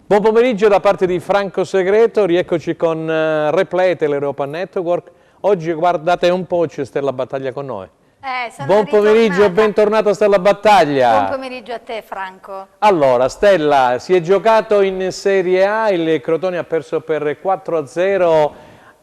Buon pomeriggio da parte di Franco Segreto, rieccoci con Replay Europa Network. Oggi guardate un po', c'è Stella Battaglia con noi. Buon pomeriggio e bentornata Stella Battaglia. Buon pomeriggio a te Franco. Allora Stella, si è giocato in Serie A, il Crotone ha perso per 4-0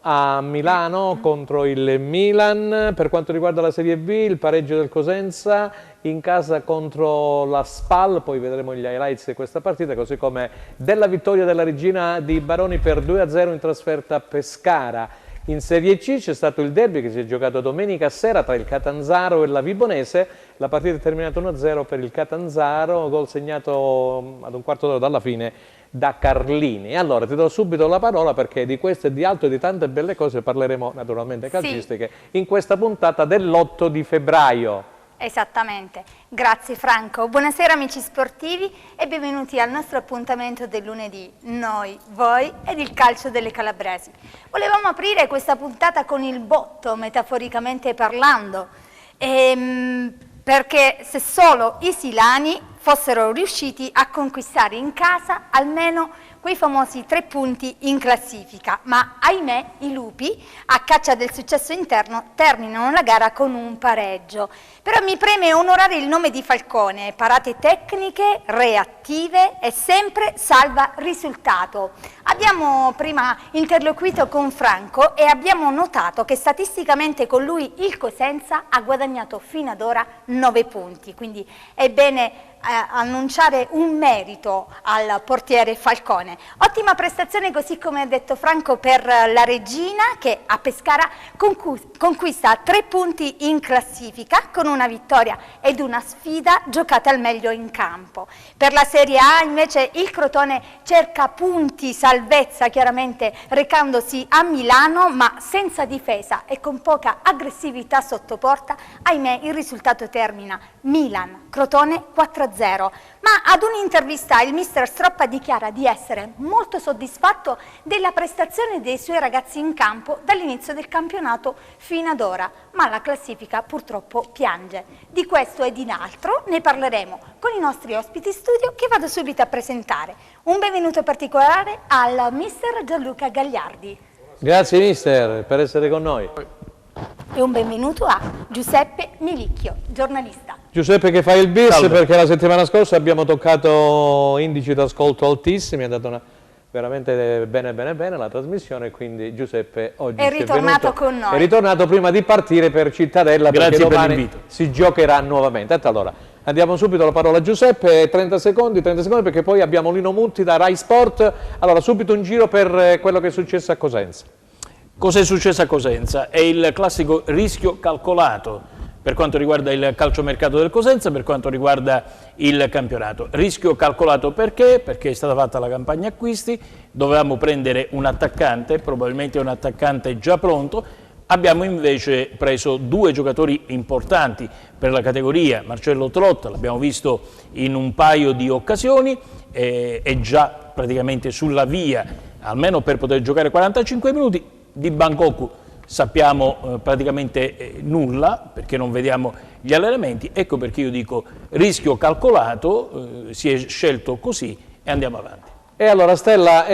a Milano contro il Milan. Per quanto riguarda la Serie B, il pareggio del Cosenza in casa contro la Spal, poi vedremo gli highlights di questa partita, così come della vittoria della Regina di Baroni per 2-0 in trasferta a Pescara. In Serie C c'è stato il derby che si è giocato domenica sera tra il Catanzaro e la Vibonese. La partita è terminata 1-0 per il Catanzaro, gol segnato ad un quarto d'ora dalla fine da Carlini. Allora ti do subito la parola perché di questo e di altro e di tante belle cose parleremo naturalmente calcistiche in questa puntata dell'8 di febbraio. Esattamente, grazie Franco. Buonasera amici sportivi e benvenuti al nostro appuntamento del lunedì, noi, voi ed il calcio delle calabresi. Volevamo aprire questa puntata con il botto, metaforicamente parlando, perché se solo i silani fossero riusciti a conquistare in casa almeno quei famosi 3 punti in classifica, ma ahimè i lupi, a caccia del successo interno, terminano la gara con un pareggio. Però mi preme onorare il nome di Falcone, parate tecniche, reattive e sempre salva risultato. Abbiamo prima interloquito con Franco e abbiamo notato che statisticamente con lui il Cosenza ha guadagnato fino ad ora 9 punti, quindi è bene annunciare un merito al portiere Falcone. Ottima prestazione, così come ha detto Franco, per la Regina che a Pescara conquista 3 punti in classifica con una vittoria ed una sfida giocata al meglio in campo. Per la Serie A invece il Crotone cerca punti, salvezza chiaramente recandosi a Milano ma senza difesa e con poca aggressività sotto porta. Ahimè il risultato termina Milan-Crotone 4-0. Ma ad un'intervista il mister Stroppa dichiara di essere molto soddisfatto della prestazione dei suoi ragazzi in campo dall'inizio del campionato fino ad ora, ma la classifica purtroppo piange. Di questo e di un altro ne parleremo con i nostri ospiti studio che vado subito a presentare. Un benvenuto particolare al mister Gianluca Gagliardi. Grazie mister per essere con noi. E un benvenuto a Giuseppe Milicchio, giornalista. Giuseppe che fa il bis. Salve. Perché la settimana scorsa abbiamo toccato indici d'ascolto altissimi, è andata veramente bene la trasmissione, quindi Giuseppe oggi è ritornato con noi. È ritornato prima di partire per Cittadella. Grazie perché per domani l'invito. si giocherà nuovamente. Allora, andiamo subito la parola a Giuseppe, 30 secondi perché poi abbiamo Lino Mutti da Rai Sport. Allora, subito un giro per quello che è successo a Cosenza. Cos'è successo a Cosenza? È il classico rischio calcolato per quanto riguarda il calciomercato del Cosenza, per quanto riguarda il campionato. Rischio calcolato perché? Perché è stata fatta la campagna acquisti, dovevamo prendere un attaccante, probabilmente un attaccante già pronto, abbiamo invece preso 2 giocatori importanti per la categoria, Marcello Trotta, l'abbiamo visto in un paio di occasioni, è già praticamente sulla via, almeno per poter giocare 45 minuti, di Bangkoku sappiamo praticamente nulla perché non vediamo gli allenamenti, ecco perché io dico rischio calcolato, si è scelto così e andiamo avanti. E allora Stella,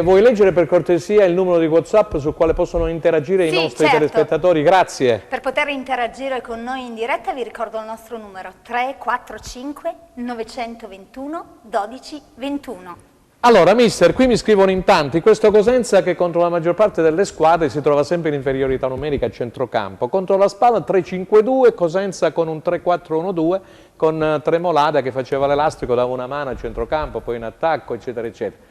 vuoi leggere per cortesia il numero di WhatsApp sul quale possono interagire i nostri telespettatori? Grazie. Per poter interagire con noi in diretta vi ricordo il nostro numero 345 921 12 21. Allora, mister, qui mi scrivono in tanti, questo Cosenza che contro la maggior parte delle squadre si trova sempre in inferiorità numerica a centrocampo, contro la Spal 3-5-2, Cosenza con un 3-4-1-2, con Tremolada che faceva l'elastico, dava una mano a centrocampo, poi in attacco, eccetera, eccetera.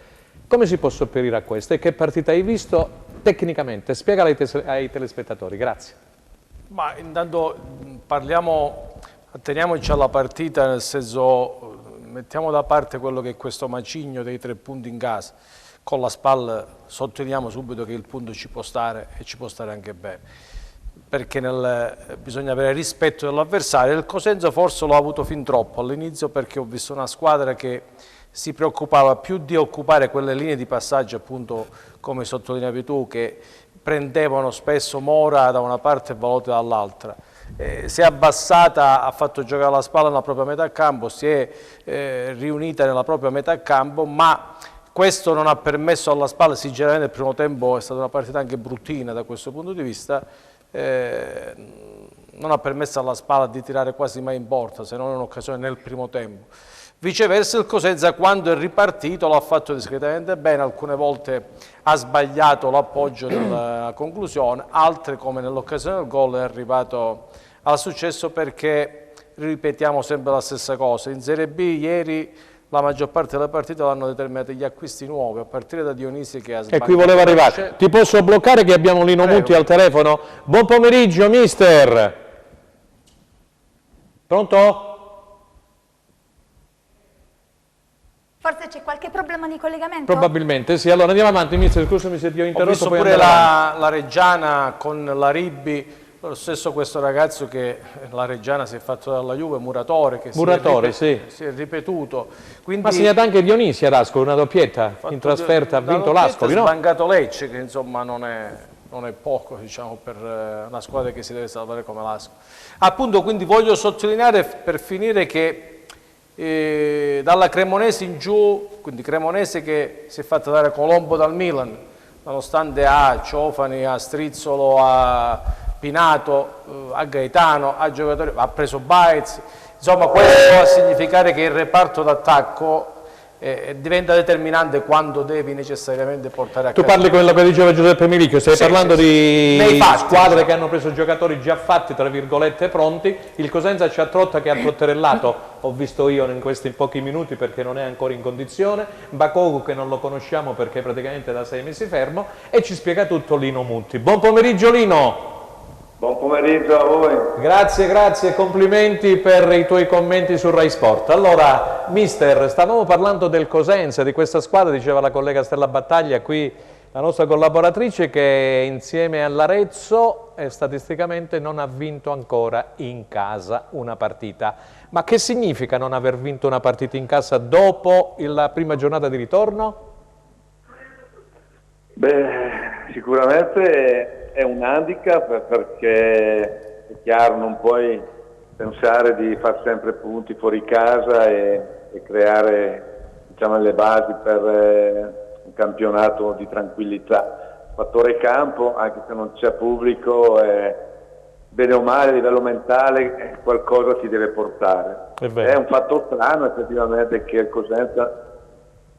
Come si può sopperire a questo? E che partita hai visto tecnicamente? Spiegala ai telespettatori, grazie. Ma intanto atteniamoci alla partita, nel senso mettiamo da parte quello che è questo macigno dei 3 punti in casa. Con la Spal sottolineiamo subito che il punto ci può stare e ci può stare anche bene, perché bisogna avere rispetto dell'avversario. Il Cosenza forse l'ho avuto fin troppo all'inizio, perché ho visto una squadra che si preoccupava più di occupare quelle linee di passaggio, appunto come sottolineavi tu, che prendevano spesso Mora da una parte e Valote dall'altra. Si è abbassata, ha fatto giocare la Spalla nella propria metà campo, si è riunita nella propria metà campo, ma Questo non ha permesso alla SPAL, sinceramente il primo tempo è stata una partita anche bruttina da questo punto di vista, non ha permesso alla SPAL di tirare quasi mai in porta, se non in un'occasione nel primo tempo. Viceversa il Cosenza quando è ripartito l'ha fatto discretamente bene, alcune volte ha sbagliato l'appoggio della conclusione, altre come nell'occasione del gol è arrivato al successo perché ripetiamo sempre la stessa cosa. In Serie B ieri la maggior parte delle partite l'hanno determinate gli acquisti nuovi, a partire da Dionisi che ha sbagliato. E qui voleva arrivare. Ti posso bloccare che abbiamo Lino Mutti al telefono? Buon pomeriggio, mister. Pronto? Forse c'è qualche problema di collegamento? Probabilmente sì. Allora andiamo avanti, mister, scusami se ti ho interrotto. Ho visto pure la Reggiana con la Ribbi, lo stesso questo ragazzo che la Reggiana si è fatto dalla Juve, Muratore, che si è ripetuto. Quindi, ma ha segnato anche Dionisi ad Ascoli, una doppietta in trasferta, ha vinto l'Ascoli, no? Ha sbancato Lecce, che insomma non è poco, diciamo, per una squadra che si deve salvare come l'Ascoli. Appunto, quindi voglio sottolineare per finire che dalla Cremonese in giù, quindi Cremonese che si è fatta dare Colombo dal Milan, nonostante a Ciofani, a Strizzolo, a Pinato, a Gaetano, a giocatori, ha preso Baez, insomma questo va a significare che il reparto d'attacco diventa determinante quando devi necessariamente portare a casa. Tu parli con quello che diceva Giuseppe Milicchio, stai parlando di squadre che hanno preso giocatori già fatti, tra virgolette, pronti. Il Cosenza c'ha Trotta che ha trotterellato, ho visto io in questi pochi minuti perché non è ancora in condizione, Bakogu che non lo conosciamo perché è praticamente da 6 mesi fermo, e ci spiega tutto Lino Mutti. Buon pomeriggio Lino! Buon pomeriggio a voi. Grazie, grazie, complimenti per i tuoi commenti su Rai Sport. Allora, mister, stavamo parlando del Cosenza, di questa squadra, diceva la collega Stella Battaglia, qui la nostra collaboratrice, che insieme all'Arezzo statisticamente non ha vinto ancora in casa una partita. Ma che significa non aver vinto una partita in casa dopo la prima giornata di ritorno? Beh, sicuramente è un handicap perché è chiaro, non puoi pensare di far sempre punti fuori casa e creare, diciamo, le basi per un campionato di tranquillità. Il fattore campo, anche se non c'è pubblico, bene o male a livello mentale qualcosa ti deve portare. È un fatto strano effettivamente che il Cosenza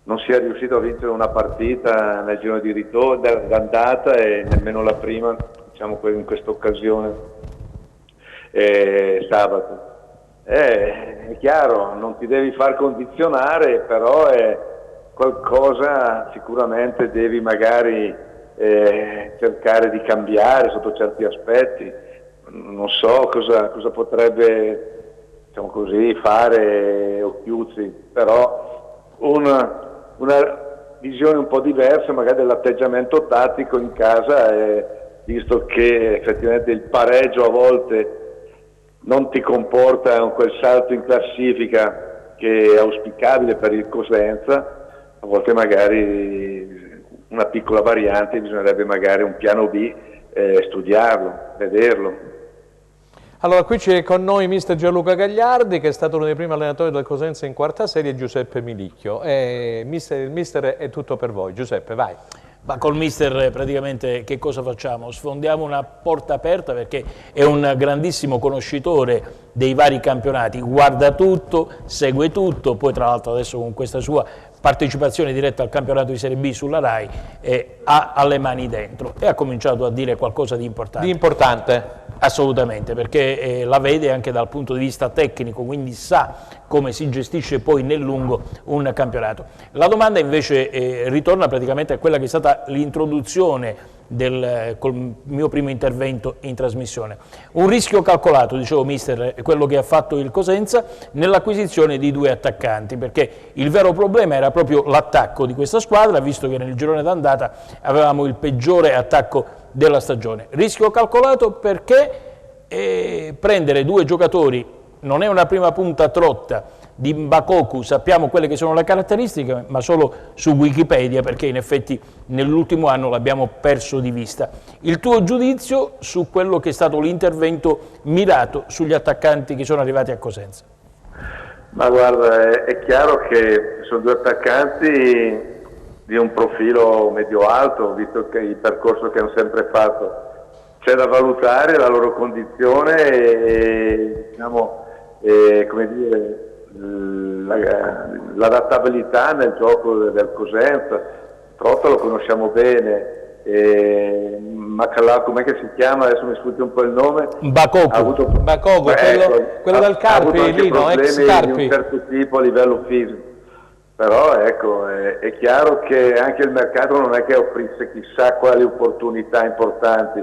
non sia riuscito a vincere una partita nel giro di ritorno, d'andata, e nemmeno la prima, diciamo, in questa occasione sabato. È chiaro, non ti devi far condizionare, però è qualcosa sicuramente devi magari cercare di cambiare sotto certi aspetti. Non so cosa potrebbe, diciamo così, fare Occhiuzzi, però una visione un po' diversa magari dell'atteggiamento tattico in casa, visto che effettivamente il pareggio a volte non ti comporta quel salto in classifica che è auspicabile per il Cosenza, a volte magari una piccola variante, bisognerebbe magari un piano B, studiarlo, vederlo. Allora, qui c'è con noi mister Gianluca Gagliardi, che è stato uno dei primi allenatori del Cosenza in quarta serie, e Giuseppe Milicchio. Il mister è tutto per voi. Giuseppe, vai. Ma col mister praticamente che cosa facciamo? Sfondiamo una porta aperta perché è un grandissimo conoscitore dei vari campionati, guarda tutto, segue tutto, poi tra l'altro adesso con questa sua partecipazione diretta al campionato di Serie B sulla RAI ha alle mani dentro e ha cominciato a dire qualcosa di importante. Di importante? Assolutamente, perché la vede anche dal punto di vista tecnico, quindi sa come si gestisce poi nel lungo un campionato. La domanda invece ritorna praticamente a quella che è stata l'introduzione col mio primo intervento in trasmissione. Un rischio calcolato, dicevo mister, è quello che ha fatto il Cosenza nell'acquisizione di 2 attaccanti, perché il vero problema era proprio l'attacco di questa squadra, visto che nel girone d'andata avevamo il peggiore attacco della stagione. Rischio calcolato perché prendere 2 giocatori, non è una prima punta Trotta, di Bakoku sappiamo quelle che sono le caratteristiche, ma solo su Wikipedia, perché in effetti nell'ultimo anno l'abbiamo perso di vista. Il tuo giudizio su quello che è stato l'intervento mirato sugli attaccanti che sono arrivati a Cosenza? Ma guarda, è chiaro che sono 2 attaccanti di un profilo medio-alto, visto che il percorso che hanno sempre fatto. C'è da valutare la loro condizione e diciamo, come dire, l'adattabilità nel gioco del Cosenza. Trotta lo conosciamo bene, Macalà, com'è che si chiama? Adesso mi sfugge un po' il nome. Bacoku, quello del Carpi, Lino, ex Carpi. Di un certo tipo a livello fisico. Però ecco, è chiaro che anche il mercato non è che offrisse chissà quali opportunità importanti,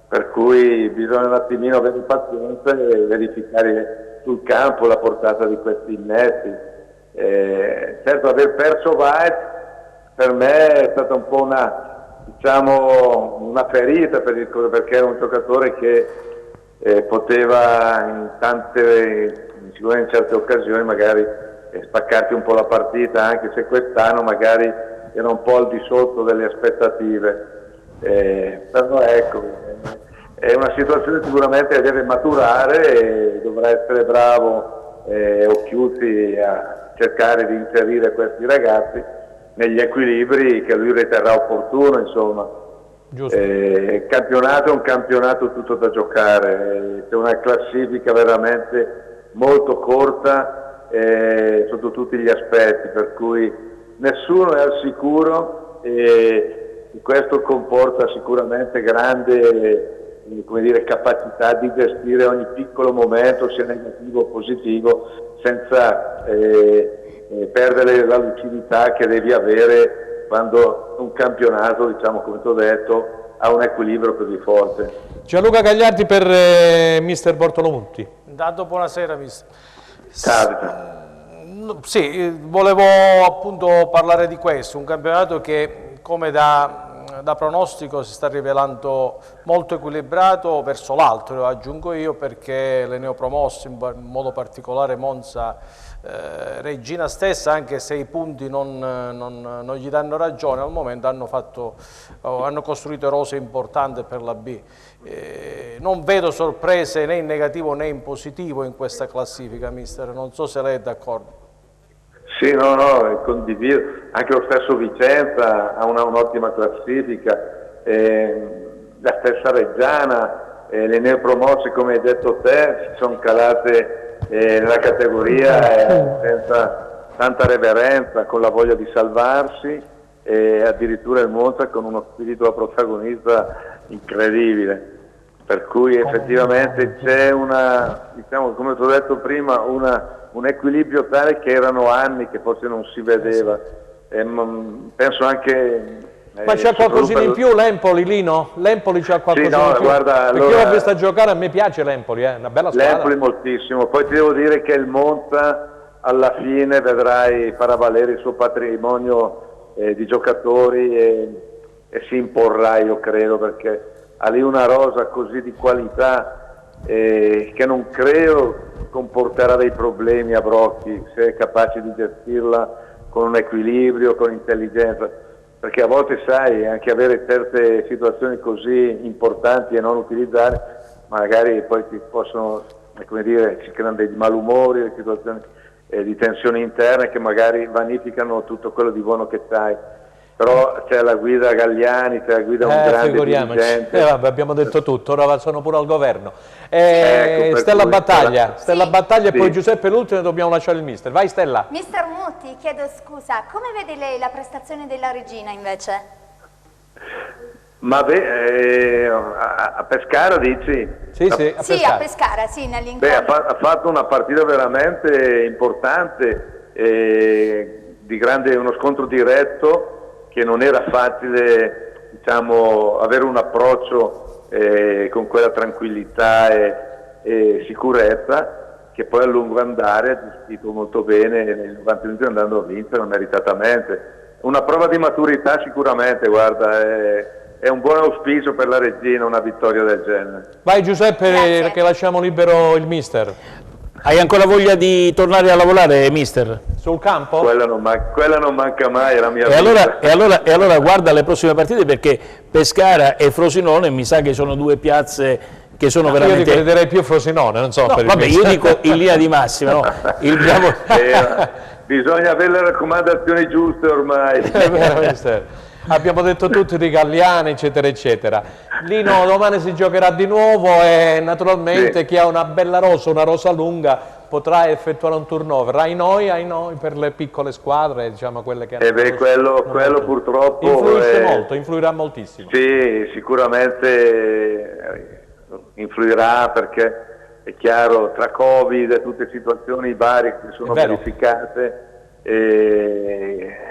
per cui bisogna un attimino avere pazienza e verificare sul campo la portata di questi innesti. Certo, aver perso Weiss per me è stata un po' una ferita perché era un giocatore che poteva sicuramente in certe occasioni magari spaccarti un po' la partita, anche se quest'anno magari era un po' al di sotto delle aspettative. Però ecco, è una situazione sicuramente che deve maturare e dovrà essere bravo Occhiuzzi a cercare di inserire questi ragazzi negli equilibri che lui riterrà opportuno, insomma. Il campionato è un campionato tutto da giocare, c'è una classifica veramente molto corta sotto tutti gli aspetti, per cui nessuno è al sicuro e questo comporta sicuramente grande capacità di gestire ogni piccolo momento, sia negativo o positivo, senza perdere la lucidità che devi avere quando un campionato, diciamo, come ti ho detto, ha un equilibrio così forte. Gianluca Gagliardi per mister Bortolomutti. Intanto buonasera mister. Sì, volevo appunto parlare di questo, un campionato che come da pronostico si sta rivelando molto equilibrato verso l'alto, lo aggiungo io, perché le neopromosse, in modo particolare Monza, Regina stessa, anche se i punti non gli danno ragione al momento, hanno costruito rose importanti per la B. Non vedo sorprese né in negativo né in positivo in questa classifica, mister, non so se lei è d'accordo. Sì, no, condivido. Anche lo stesso Vicenza ha un'ottima classifica, la stessa Reggiana, le neopromosse, come hai detto te, si sono calate nella categoria senza tanta reverenza, con la voglia di salvarsi, e addirittura il Monza con uno spirito da protagonista incredibile. Per cui effettivamente c'è diciamo, come ti ho detto prima, un equilibrio tale che erano anni che forse non si vedeva. Penso anche... Ma c'è qualcosina in più l'Empoli, Lino? L'Empoli c'ha qualcosina in più? Guarda, perché io l'ho vista giocare, a me piace l'Empoli, è una bella squadra. L'Empoli moltissimo, poi ti devo dire che il Monza alla fine farà valere il suo patrimonio di giocatori e si imporrà, io credo, perché ha lì una rosa così di qualità che non credo comporterà dei problemi a Brocchi, se è capace di gestirla con un equilibrio, con intelligenza, perché a volte sai anche avere certe situazioni così importanti e non utilizzare, magari poi ti possono, come dire, si creano dei malumori, situazioni di tensioni interne che magari vanificano tutto quello di buono che sai. Però c'è la guida Galliani, c'è la guida un grande dirigente. Vabbè, abbiamo detto tutto, ora sono pure al governo. Stella Battaglia, e poi Giuseppe l'ultimo e dobbiamo lasciare il mister. Vai Stella. Mister Mutti, chiedo scusa, come vede lei la prestazione della Regina invece? Ma a Pescara dici? Sì, a Pescara, sì, nell'incontro. Ha fatto una partita veramente importante, uno scontro diretto, che non era facile, diciamo, avere un approccio con quella tranquillità e sicurezza, che poi a lungo andare ha gestito molto bene nei 90 minuti, andando a vincere meritatamente. Una prova di maturità sicuramente, guarda, è un buon auspicio per la Regina una vittoria del genere. Vai Giuseppe, che lasciamo libero il mister. Hai ancora voglia di tornare a lavorare, mister? Sul campo? Quella non manca mai, è la mia vita. E allora guarda le prossime partite, perché Pescara e Frosinone mi sa che sono due piazze che sono veramente... Io crederei più Frosinone, non so. No, vabbè, io dico in linea di massima, no? Bisogna avere le raccomandazioni giuste ormai. È vero, mister. Abbiamo detto tutti di Galliani, eccetera, eccetera. Lino, domani si giocherà di nuovo e naturalmente Sì. chi ha una bella rosa, una rosa lunga, potrà effettuare un turnover. Ai noi, per le piccole squadre, diciamo quelle che hanno... Quello purtroppo... influisce molto, influirà moltissimo. Sì, sicuramente influirà perché è chiaro, tra Covid e tutte situazioni varie che si sono È vero. verificate,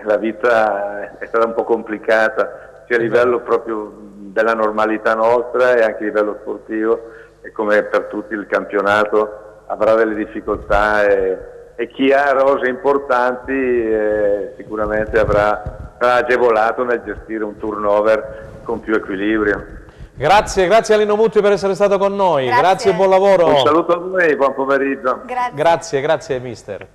la vita è stata un po' complicata, sia a livello proprio della normalità nostra e anche a livello sportivo, e come per tutti il campionato avrà delle difficoltà e chi ha rose importanti sicuramente sarà agevolato nel gestire un turnover con più equilibrio. Grazie a Lino Mutti per essere stato con noi, grazie e buon lavoro. Un saluto a voi, buon pomeriggio. Grazie mister.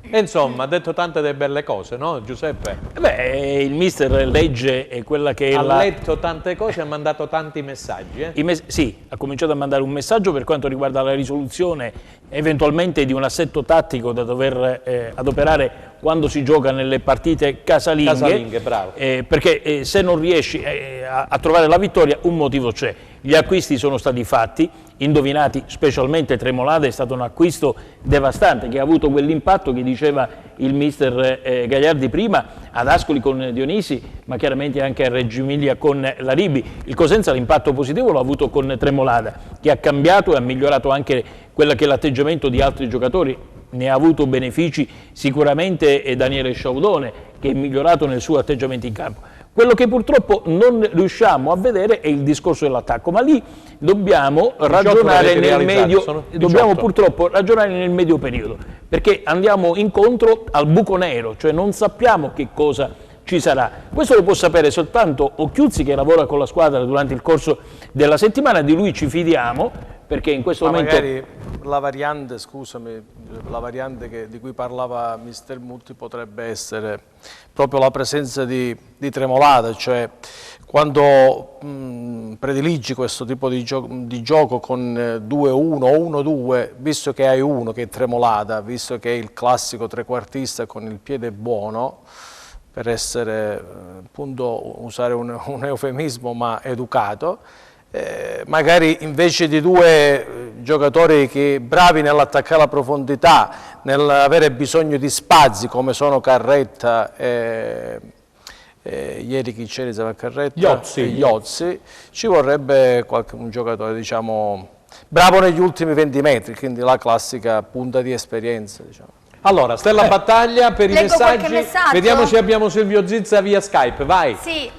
E insomma, ha detto tante delle belle cose, no Giuseppe? Beh, il mister legge è quella che è Ha la... letto tante cose e ha mandato tanti messaggi. Sì, ha cominciato a mandare un messaggio per quanto riguarda la risoluzione eventualmente di un assetto tattico da dover adoperare quando si gioca nelle partite casalinghe. Casalinghe, bravo. Perché se non riesci a trovare la vittoria un motivo c'è. Gli acquisti sono stati fatti, indovinati, specialmente Tremolada è stato un acquisto devastante che ha avuto quell'impatto che diceva il mister Gagliardi prima ad Ascoli con Dionisi, ma chiaramente anche a Reggio Emilia con la Ribi. Il Cosenza l'impatto positivo l'ha avuto con Tremolada, che ha cambiato e ha migliorato anche quello che è l'atteggiamento di altri giocatori. Ne ha avuto benefici sicuramente Daniele Sciaudone, che è migliorato nel suo atteggiamento in campo. Quello che purtroppo non riusciamo a vedere è il discorso dell'attacco, ma lì dobbiamo ragionare purtroppo ragionare nel medio periodo, perché andiamo incontro al buco nero, cioè non sappiamo che cosa ci sarà. Questo lo può sapere soltanto Occhiuzzi, che lavora con la squadra durante il corso della settimana, di lui ci fidiamo, perché in questo momento... Magari la variante, scusami, la variante di cui parlava mister Mutti potrebbe essere proprio la presenza di Tremolada, cioè quando prediligi questo tipo di gioco con 2-1 o 1-2, visto che hai uno che è Tremolada, visto che è il classico trequartista con il piede buono, per essere, appunto, usare un eufemismo ma educato, magari invece di due giocatori che bravi nell'attaccare la profondità, nell'avere bisogno di spazi come sono Carretta ieri chi c'era Carretta? Iozzi, ci vorrebbe un giocatore, diciamo, bravo negli ultimi 20 metri, quindi la classica punta di esperienza, diciamo. Allora, Stella Battaglia per i messaggi. Messaggio. Vediamo se abbiamo Silvio Zizza via Skype, vai. Sì,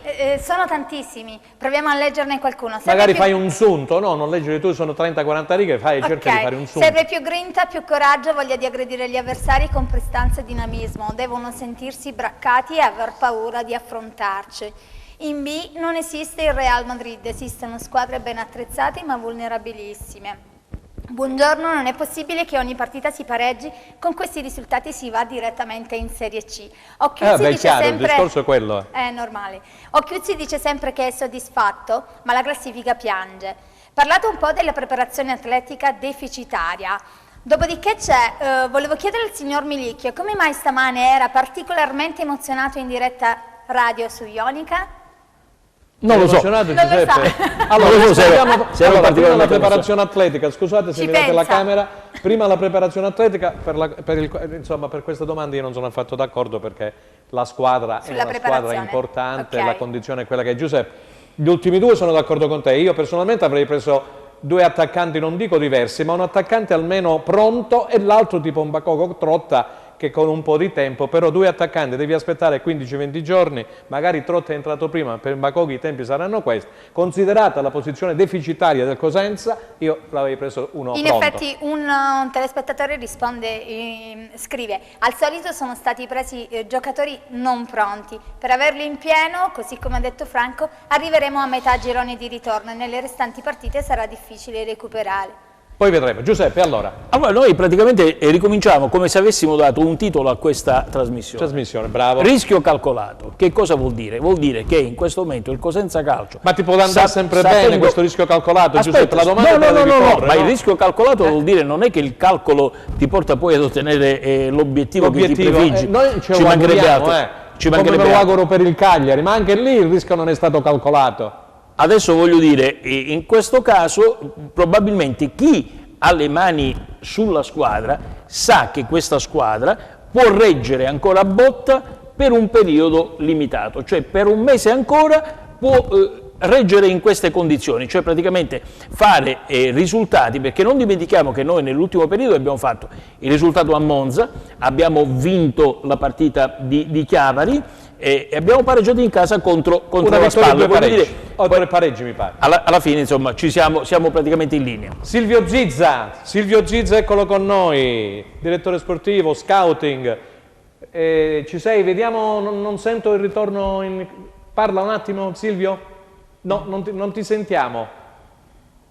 sono tantissimi, proviamo a leggerne qualcuno. Magari fai un sunto, no? Non leggere tu, sono 30-40 righe, cerca di fare un sunto. Serve più grinta, più coraggio, voglia di aggredire gli avversari con prestanza e dinamismo. Devono sentirsi braccati e aver paura di affrontarci. In B non esiste il Real Madrid, esistono squadre ben attrezzate ma vulnerabilissime. Buongiorno, non è possibile che ogni partita si pareggi, con questi risultati si va direttamente in Serie C. Occhiuzzi dice chiaro, sempre... il discorso è quello. È normale. Occhiuzzi dice sempre che è soddisfatto, ma la classifica piange. Parlate un po' della preparazione atletica deficitaria. Dopodiché volevo chiedere al signor Milicchio, come mai stamane era particolarmente emozionato in diretta radio su Ionica? Non lo so. Giuseppe? Allora, prima la preparazione atletica, scusate se mi date la camera, prima la preparazione atletica, per questa domanda io non sono affatto d'accordo perché la squadra è una squadra importante, la condizione è quella che è. Giuseppe, gli ultimi due sono d'accordo con te, io personalmente avrei preso due attaccanti, non dico diversi, ma un attaccante almeno pronto e l'altro tipo un Bakoko Trotta, che con un po' di tempo, però due attaccanti devi aspettare 15-20 giorni, magari Trotta è entrato prima, ma per Bakoko i tempi saranno questi. Considerata la posizione deficitaria del Cosenza, io l'avrei preso uno pronto. In effetti un telespettatore scrive, al solito sono stati presi giocatori non pronti, per averli in pieno, così come ha detto Franco, arriveremo a metà girone di ritorno e nelle restanti partite sarà difficile recuperare. Poi vedremo. Giuseppe, allora. Allora, noi praticamente ricominciamo come se avessimo dato un titolo a questa trasmissione. Trasmissione, bravo. Rischio calcolato. Che cosa vuol dire? Vuol dire che in questo momento il Cosenza Calcio... Ma ti può andare sempre bene questo rischio calcolato, Aspetta, Giuseppe? La domanda te la devi porre, ma no? il rischio calcolato vuol dire non è che il calcolo ti porta poi ad ottenere l'obiettivo che ti prefiggi. Noi ci mancherebbe altro. Ci come me mancherebbe lo altro. auguro per il Cagliari, ma anche lì il rischio non è stato calcolato. Adesso voglio dire, in questo caso probabilmente chi ha le mani sulla squadra sa che questa squadra può reggere ancora botta per un periodo limitato, cioè per un mese ancora può reggere in queste condizioni, cioè praticamente fare risultati, perché non dimentichiamo che noi nell'ultimo periodo abbiamo fatto il risultato a Monza, abbiamo vinto la partita di Chiavari e abbiamo pareggiato in casa contro Una la vittoria, Spalla. due pareggi. Poi, Tre pareggi mi pare. alla fine insomma siamo praticamente in linea. Silvio Zizza, eccolo con noi, direttore sportivo, scouting. Ci sei? Vediamo, non sento il ritorno. Parla un attimo Silvio? No, non ti sentiamo.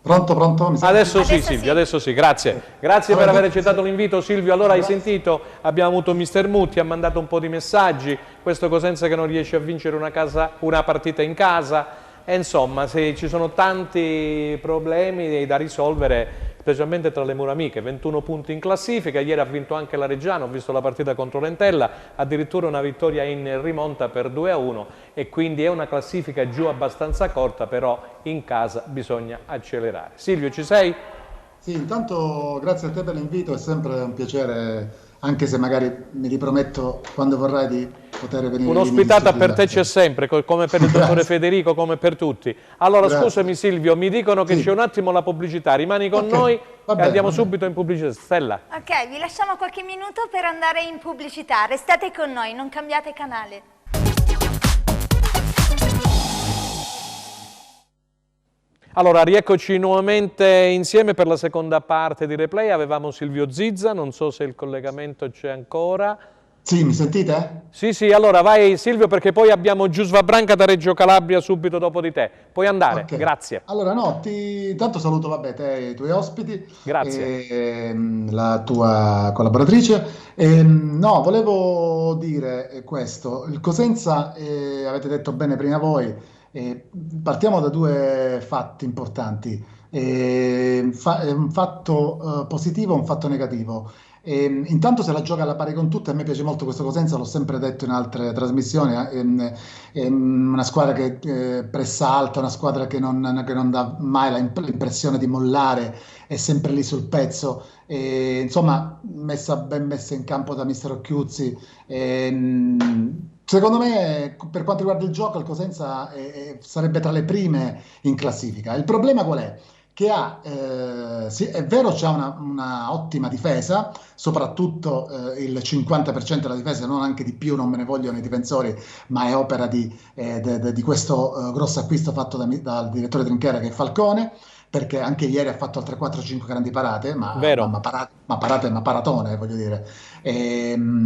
Pronto? Mi senti? Adesso sì, Adesso Silvio, sì. adesso sì, grazie. Grazie per aver accettato l'invito, Silvio. Allora hai sentito, abbiamo avuto Mister Mutti, ha mandato un po' di messaggi, questo Cosenza che non riesce a vincere una partita in casa, e insomma se ci sono tanti problemi da risolvere, specialmente tra le mura amiche. 21 punti in classifica, ieri ha vinto anche la Reggiana, ho visto la partita contro l'Entella, addirittura una vittoria in rimonta per 2-1 e quindi è una classifica giù abbastanza corta, però in casa bisogna accelerare. Silvio, ci sei? Sì, intanto grazie a te per l'invito, è sempre un piacere, anche se magari mi riprometto quando vorrai di poter venire. Un'ospitata per te c'è sempre, come per il dottore Federico, come per tutti. Allora Grazie. scusami Silvio, mi dicono che Sì. c'è un attimo la pubblicità, rimani con Ok, noi va e bene, andiamo va bene. subito in pubblicità. Stella. Ok, vi lasciamo qualche minuto per andare in pubblicità. Restate con noi, non cambiate canale. Allora, rieccoci nuovamente insieme per la seconda parte di Replay. Avevamo Silvio Zizza, non so se il collegamento c'è ancora. Sì, mi sentite? Sì, allora vai Silvio perché poi abbiamo Giusva Branca da Reggio Calabria subito dopo di te. Puoi andare, Ok. grazie. Allora no, intanto saluto te e i tuoi ospiti. Grazie. E, la tua collaboratrice. No, volevo dire questo. Il Cosenza, avete detto bene prima voi, partiamo da due fatti importanti. Un fatto positivo e un fatto negativo. Intanto se la gioca alla pari con tutte, a me piace molto questo Cosenza, l'ho sempre detto in altre trasmissioni, è una squadra che pressa alta, una squadra che non dà mai l'impressione di mollare, è sempre lì sul pezzo, insomma ben messa in campo da mister Occhiuzzi. Secondo me, per quanto riguarda il gioco, il Cosenza sarebbe tra le prime in classifica. Il problema qual è? Che sì, è vero, c'ha una ottima difesa, soprattutto il 50% della difesa, non anche di più, non me ne vogliono i difensori, ma è opera di questo grosso acquisto fatto dal direttore Trinchera, che è Falcone, perché anche ieri ha fatto altre 4-5 grandi parate, ma paratone, voglio dire,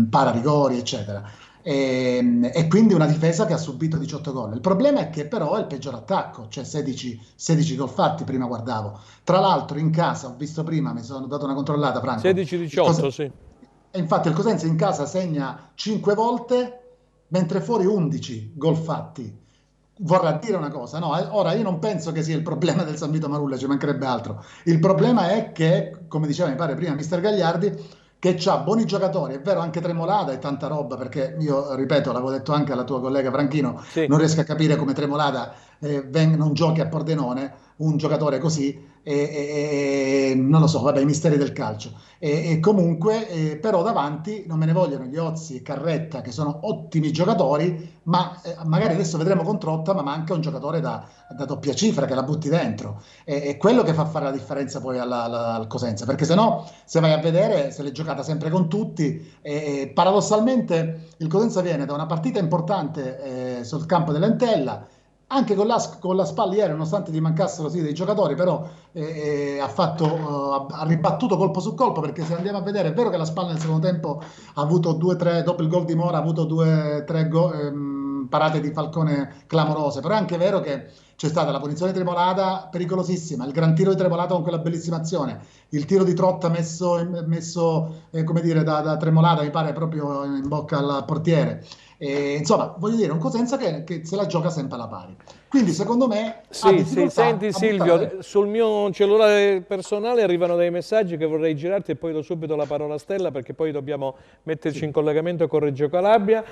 para rigori, eccetera. E quindi una difesa che ha subito 18 gol. Il problema è che però è il peggior attacco, cioè 16 gol fatti, prima guardavo. Tra l'altro in casa, ho visto prima, mi sono dato una controllata, Franco. 16-18, sì. E infatti il Cosenza in casa segna 5 volte, mentre fuori 11 gol fatti. Vorrà dire una cosa, no? Ora io non penso che sia il problema del San Vito Marulla, ci mancherebbe altro. Il problema è che, come diceva mi pare prima mister Gagliardi, che ha buoni giocatori, è vero, anche Tremolada e tanta roba, perché io ripeto, l'avevo detto anche alla tua collega Franchino, Sì. non riesco a capire come Tremolada non giochi a Pordenone, un giocatore così, non lo so, vabbè, i misteri del calcio. E comunque, però davanti non me ne vogliono gli Ozzi e Carretta, che sono ottimi giocatori, ma magari adesso vedremo con Trotta, ma manca un giocatore da doppia cifra che la butti dentro. È quello che fa fare la differenza poi al Cosenza, perché se no, se vai a vedere, se l'è giocata sempre con tutti, paradossalmente il Cosenza viene da una partita importante sul campo dell'Entella, anche con la Spalla ieri, nonostante gli mancassero sì dei giocatori, però ha ribattuto colpo su colpo, perché se andiamo a vedere è vero che la Spalla nel secondo tempo ha avuto 2-3, dopo il gol di Mora ha avuto 2-3 parate di Falcone clamorose, però è anche vero che c'è stata la punizione di Tremolata pericolosissima, il gran tiro di Tremolata con quella bellissima azione, il tiro di Trotta messo come dire, da Tremolata, mi pare proprio in bocca al portiere. Insomma, voglio dire, un Cosenza che se la gioca sempre alla pari. Quindi secondo me Sì, senti Silvio, sul mio cellulare personale arrivano dei messaggi che vorrei girarti e poi do subito la parola a Stella perché poi dobbiamo metterci in collegamento con Reggio Calabria.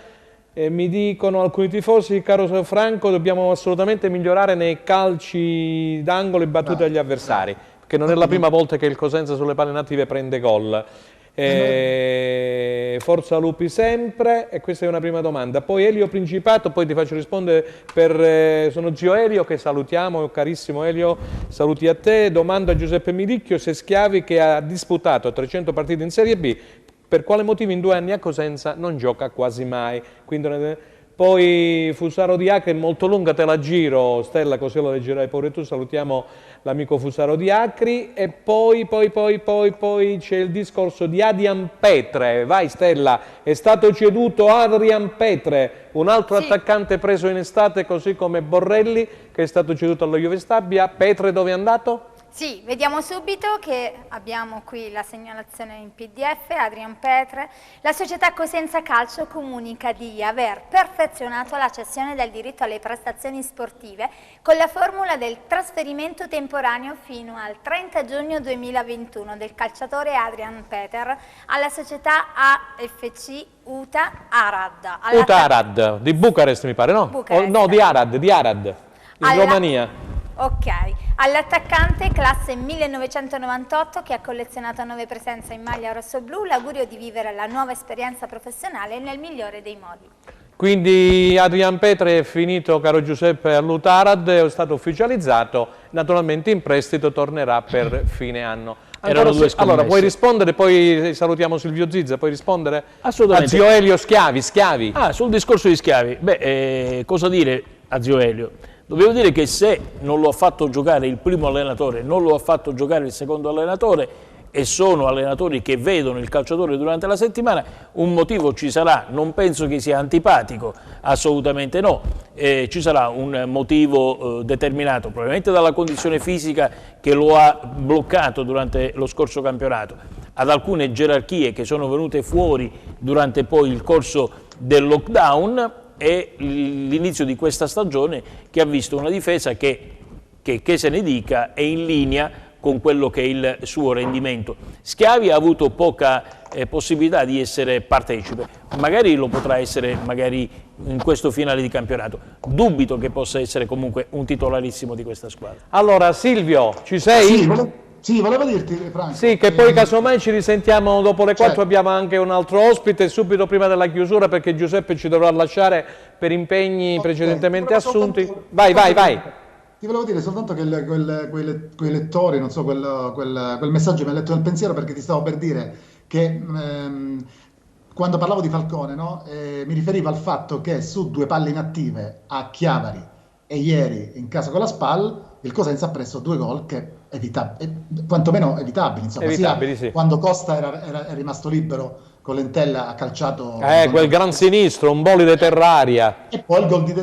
Mi dicono alcuni tifosi, caro Franco, dobbiamo assolutamente migliorare nei calci d'angolo e battute agli avversari, perché non è la prima volta che il Cosenza sulle palle native prende gol. Forza Lupi sempre, e questa è una prima domanda. Poi Elio Principato, poi ti faccio rispondere sono zio Elio che salutiamo, carissimo Elio, saluti a te. Domanda a Giuseppe Midicchio se Schiavi, che ha disputato 300 partite in Serie B, per quale motivo in 2 anni a Cosenza non gioca quasi mai. Quindi, poi Fusaro di Acre è molto lunga, te la giro Stella, così la leggerai pure tu. Salutiamo l'amico Fusaro di Acri. E poi c'è il discorso di Adrian Petre. Vai Stella, è stato ceduto Adrian Petre, un altro attaccante preso in estate, così come Borrelli, che è stato ceduto allo Juve Stabia. Petre dove è andato? Sì, vediamo subito che abbiamo qui la segnalazione in PDF, Adrian Petre. La società Cosenza Calcio comunica di aver perfezionato la cessione del diritto alle prestazioni sportive con la formula del trasferimento temporaneo fino al 30 giugno 2021 del calciatore Adrian Peter alla società AFC Uta Arad. Uta Arad, di Bucarest mi pare, no? Bucarest. No, di Arad, in Romania. Ok, all'attaccante classe 1998 che ha collezionato 9 presenze in maglia rossoblù, l'augurio di vivere la nuova esperienza professionale nel migliore dei modi. Quindi Adrian Petre è finito, caro Giuseppe, all'Utarad, è stato ufficializzato, naturalmente in prestito tornerà per fine anno. Allora, puoi rispondere, poi salutiamo Silvio Zizza, puoi rispondere? Assolutamente. A zio Elio Schiavi. Sul discorso di Schiavi, cosa dire a zio Elio? Dobbiamo dire che se non lo ha fatto giocare il primo allenatore, non lo ha fatto giocare il secondo allenatore, e sono allenatori che vedono il calciatore durante la settimana, un motivo ci sarà. Non penso che sia antipatico, assolutamente no. Ci sarà un motivo determinato, probabilmente dalla condizione fisica che lo ha bloccato durante lo scorso campionato, ad alcune gerarchie che sono venute fuori durante poi il corso del lockdown, e l'inizio di questa stagione che ha visto una difesa che se ne dica è in linea con quello che è il suo rendimento. Schiavi ha avuto poca possibilità di essere partecipe, magari lo potrà essere magari in questo finale di campionato. Dubito che possa essere comunque un titolarissimo di questa squadra. Allora Silvio, ci sei? Sì, volevo dirti, Franco. Sì, che poi casomai ci risentiamo dopo le 4, abbiamo anche un altro ospite subito prima della chiusura, perché Giuseppe ci dovrà lasciare per impegni precedentemente assunti. Vai. Ti volevo dire soltanto che quei lettori, non so, quel messaggio mi ha letto nel pensiero, perché ti stavo per dire che quando parlavo di Falcone, no, mi riferivo al fatto che su 2 palle inattive a Chiavari e ieri in casa con la SPAL, il Cosenza ha preso 2 gol che quantomeno evitabili, insomma, evitabili, sì. Quando Costa è rimasto libero con Lentella, ha calciato quel gran sinistro, un bolide terraria, e poi il gol di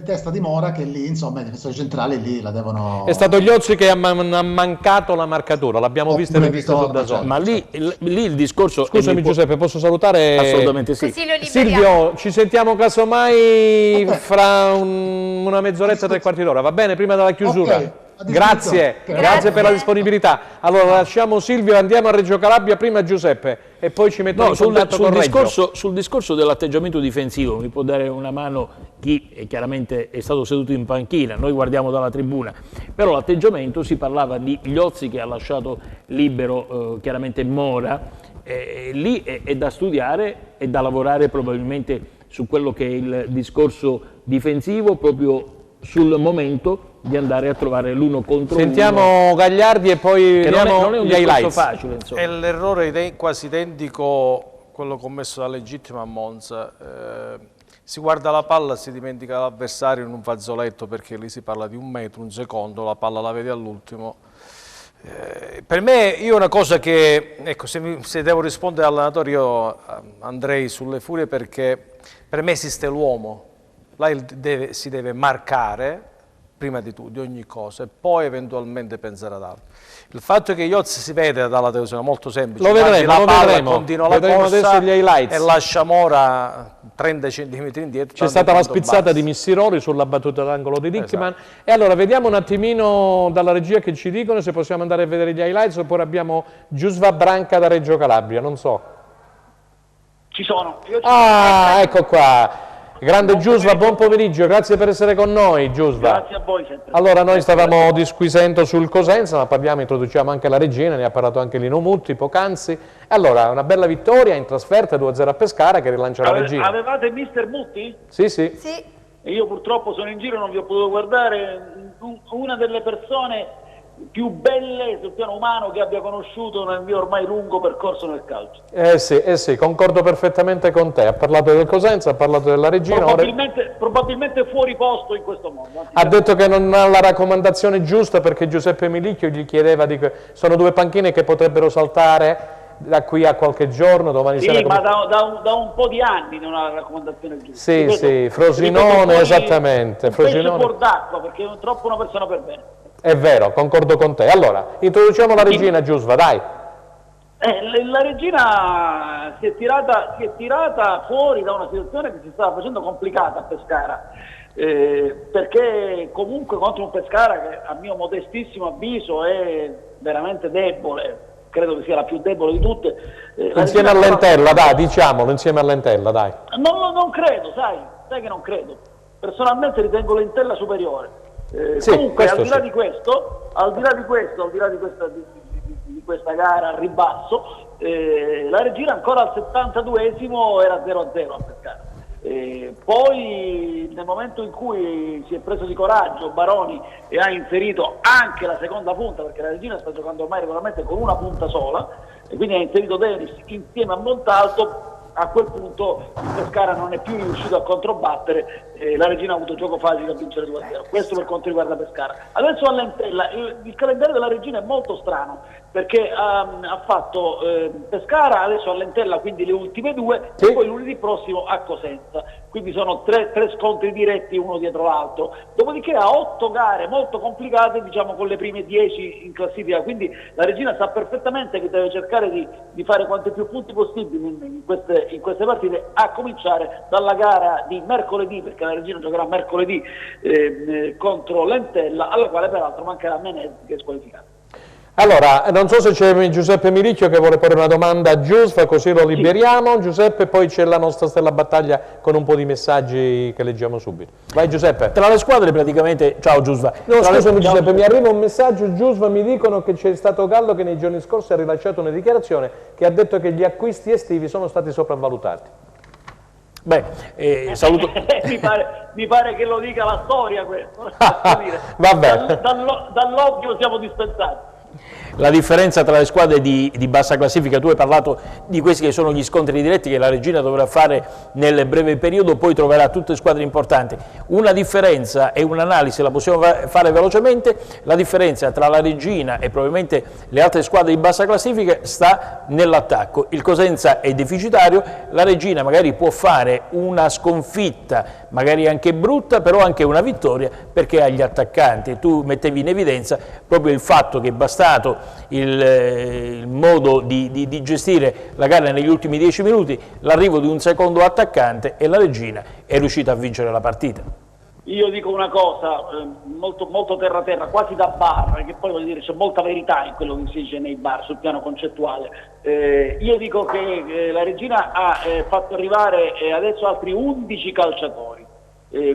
testa di Mora, che lì insomma i difensori centrali lì la devono... È stato Ghiozzi che ha mancato la marcatura, l'abbiamo visto e rivisto da solo. Ma lì il discorso... Scusami Giuseppe, posso salutare? Assolutamente sì. Silvio, ci sentiamo casomai fra una mezz'oretta, 3/4 d'ora, va bene? Prima della chiusura. Grazie per la disponibilità. Allora lasciamo Silvio e andiamo a Reggio Calabria, prima Giuseppe e poi ci mettiamo in contatto con Reggio. Sul discorso dell'atteggiamento difensivo mi può dare una mano chi chiaramente è stato seduto in panchina, noi guardiamo dalla tribuna, però l'atteggiamento, si parlava di Ghiozzi che ha lasciato libero chiaramente Mora, lì è da studiare e da lavorare probabilmente su quello che è il discorso difensivo, proprio sul momento di andare a trovare l'uno contro uno. Sentiamo Gagliardi e poi non è un gli discorso highlights. facile, insomma. È l'errore quasi identico quello commesso da Legittimo a Monza. Si guarda la palla, si dimentica l'avversario in un fazzoletto, perché lì si parla di 1 metro, 1 secondo, la palla la vedi all'ultimo. Per me, io una cosa che, ecco, se devo rispondere all'allenatore, io andrei sulle furie, perché per me esiste l'uomo. si deve marcare prima di tutto, di ogni cosa, e poi eventualmente pensare ad altro. Il fatto che Ioz si vede dalla televisione è molto semplice. Lo vedremo, continua la vedremo corsa adesso gli highlights. E lascia Mora 30 cm indietro. C'è stata la spizzata di Missiroli sulla battuta d'angolo di Dickman. Esatto. E allora vediamo un attimino dalla regia che ci dicono se possiamo andare a vedere gli highlights, oppure abbiamo Giusva Branca da Reggio Calabria, non so. Ci sono. Ecco qua. Grande Giusva, buon pomeriggio, grazie per essere con noi, Giusva. Grazie a voi sempre. Allora, noi stavamo disquisendo sul Cosenza, ma parliamo, introduciamo anche la regina, ne ha parlato anche Lino Mutti poc'anzi. Allora, una bella vittoria in trasferta 2-0 a Pescara che rilancia la regina. Avevate mister Mutti? Sì, sì. Sì. E io purtroppo sono in giro e non vi ho potuto guardare. Una delle persone più belle sul piano umano che abbia conosciuto nel mio ormai lungo percorso nel calcio. Sì, concordo perfettamente con te. Ha parlato del Cosenza, ha parlato della regina. Probabilmente fuori posto in questo mondo. Ha detto che non ha la raccomandazione giusta perché Giuseppe Milicchio gli chiedeva sono due panchine che potrebbero saltare da qui a qualche giorno, domani sera. Sì, ma da un po' di anni non ha la raccomandazione giusta. Sì, Frosinone, esattamente. Frosinone. Un pesce d'acqua perché è troppo una persona per bene. È vero, concordo con te. Allora, introduciamo la regina, Giusva, dai. La regina si è tirata fuori da una situazione che si stava facendo complicata a Pescara, perché comunque contro un Pescara che a mio modestissimo avviso è veramente debole, credo che sia la più debole di tutte. Insieme all'Entella, dai, diciamolo, insieme all'Entella, dai. Non credo, sai che non credo. Personalmente ritengo l'Entella superiore. Sì, comunque al di là di questa gara al ribasso, la regina ancora al 72esimo era 0-0 a Pescara. Poi nel momento in cui si è preso di coraggio Baroni e ha inserito anche la seconda punta, perché la regina sta giocando ormai regolarmente con una punta sola, e quindi ha inserito Denis insieme a Montalto, a quel punto Pescara non è più riuscito a controbattere, la regina ha avuto gioco facile a vincere 2-0. Questo per quanto riguarda Pescara. Adesso all'Entella, il calendario della regina è molto strano, perché ha fatto Pescara, adesso all'Entella, quindi le ultime due, sì. E poi lunedì prossimo a Cosenza. Quindi sono tre scontri diretti uno dietro l'altro. Dopodiché ha 8 gare molto complicate, diciamo con le prime 10 in classifica. Quindi la regina sa perfettamente che deve cercare di fare quanti più punti possibili in queste partite, a cominciare dalla gara di mercoledì, perché la regina giocherà mercoledì contro l'Entella, alla quale peraltro mancherà Menez, che è squalificato. Allora, non so se c'è Giuseppe Milicchio che vuole porre una domanda a Giusva, così lo liberiamo. Sì. Giuseppe, poi c'è la nostra Stella Battaglia con un po' di messaggi che leggiamo subito. Vai Giuseppe. Tra le squadre praticamente... Ciao Giusva. No, scusami Giuseppe, mi arriva un messaggio, Giusva, mi dicono che c'è stato Gallo che nei giorni scorsi ha rilasciato una dichiarazione che ha detto che gli acquisti estivi sono stati sopravvalutati. Beh, saluto... mi pare che lo dica la storia questo. Vabbè. Dall'ovvio siamo dispensati. La differenza tra le squadre di bassa classifica, tu hai parlato di questi che sono gli scontri diretti che la regina dovrà fare nel breve periodo, poi troverà tutte squadre importanti. Una differenza e un'analisi la possiamo fare velocemente: la differenza tra la regina e probabilmente le altre squadre di bassa classifica sta nell'attacco. Il Cosenza è deficitario, la regina magari può fare una sconfitta, magari anche brutta, però anche una vittoria, perché ha gli attaccanti. Tu mettevi in evidenza proprio il fatto che è bastato il modo di gestire la gara negli ultimi 10 minuti, l'arrivo di un secondo attaccante, e la regina è riuscita a vincere la partita. Io dico una cosa molto terra-terra, quasi da bar, che poi voglio dire c'è molta verità in quello che si dice nei bar sul piano concettuale. Io dico che la regina ha fatto arrivare adesso altri 11 calciatori.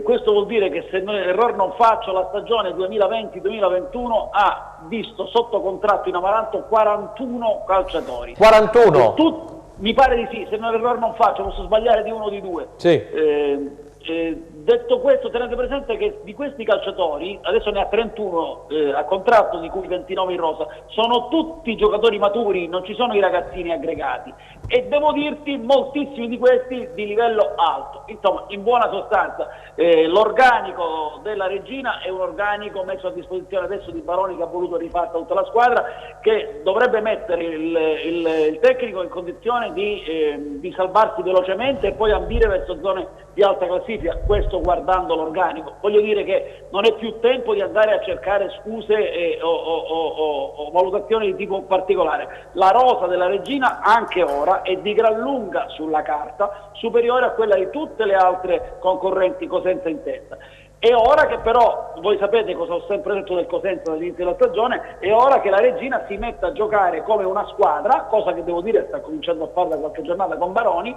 Questo vuol dire che, se errore non faccio, la stagione 2020-2021 ha visto sotto contratto in Amaranto 41 calciatori. 41? Mi pare di sì, se errore non faccio, posso sbagliare di uno o di due. Sì. Detto questo, tenete presente che di questi calciatori, adesso ne ha 31 a contratto, di cui 29 in rosa, sono tutti giocatori maturi, non ci sono i ragazzini aggregati, e devo dirti moltissimi di questi di livello alto. Insomma, in buona sostanza, l'organico della regina è un organico messo a disposizione adesso di Baroni, che ha voluto ripartire tutta la squadra, che dovrebbe mettere il tecnico in condizione di salvarsi velocemente e poi ambire verso zone di alta classifica, questo guardando l'organico. Voglio dire che non è più tempo di andare a cercare scuse o valutazioni di tipo particolare. La rosa della Regina anche ora è di gran lunga sulla carta superiore a quella di tutte le altre concorrenti, Cosenza in testa. È ora che però, voi sapete cosa ho sempre detto del Cosenza dall'inizio della stagione, è ora che la Regina si metta a giocare come una squadra, cosa che devo dire sta cominciando a fare da qualche giornata con Baroni,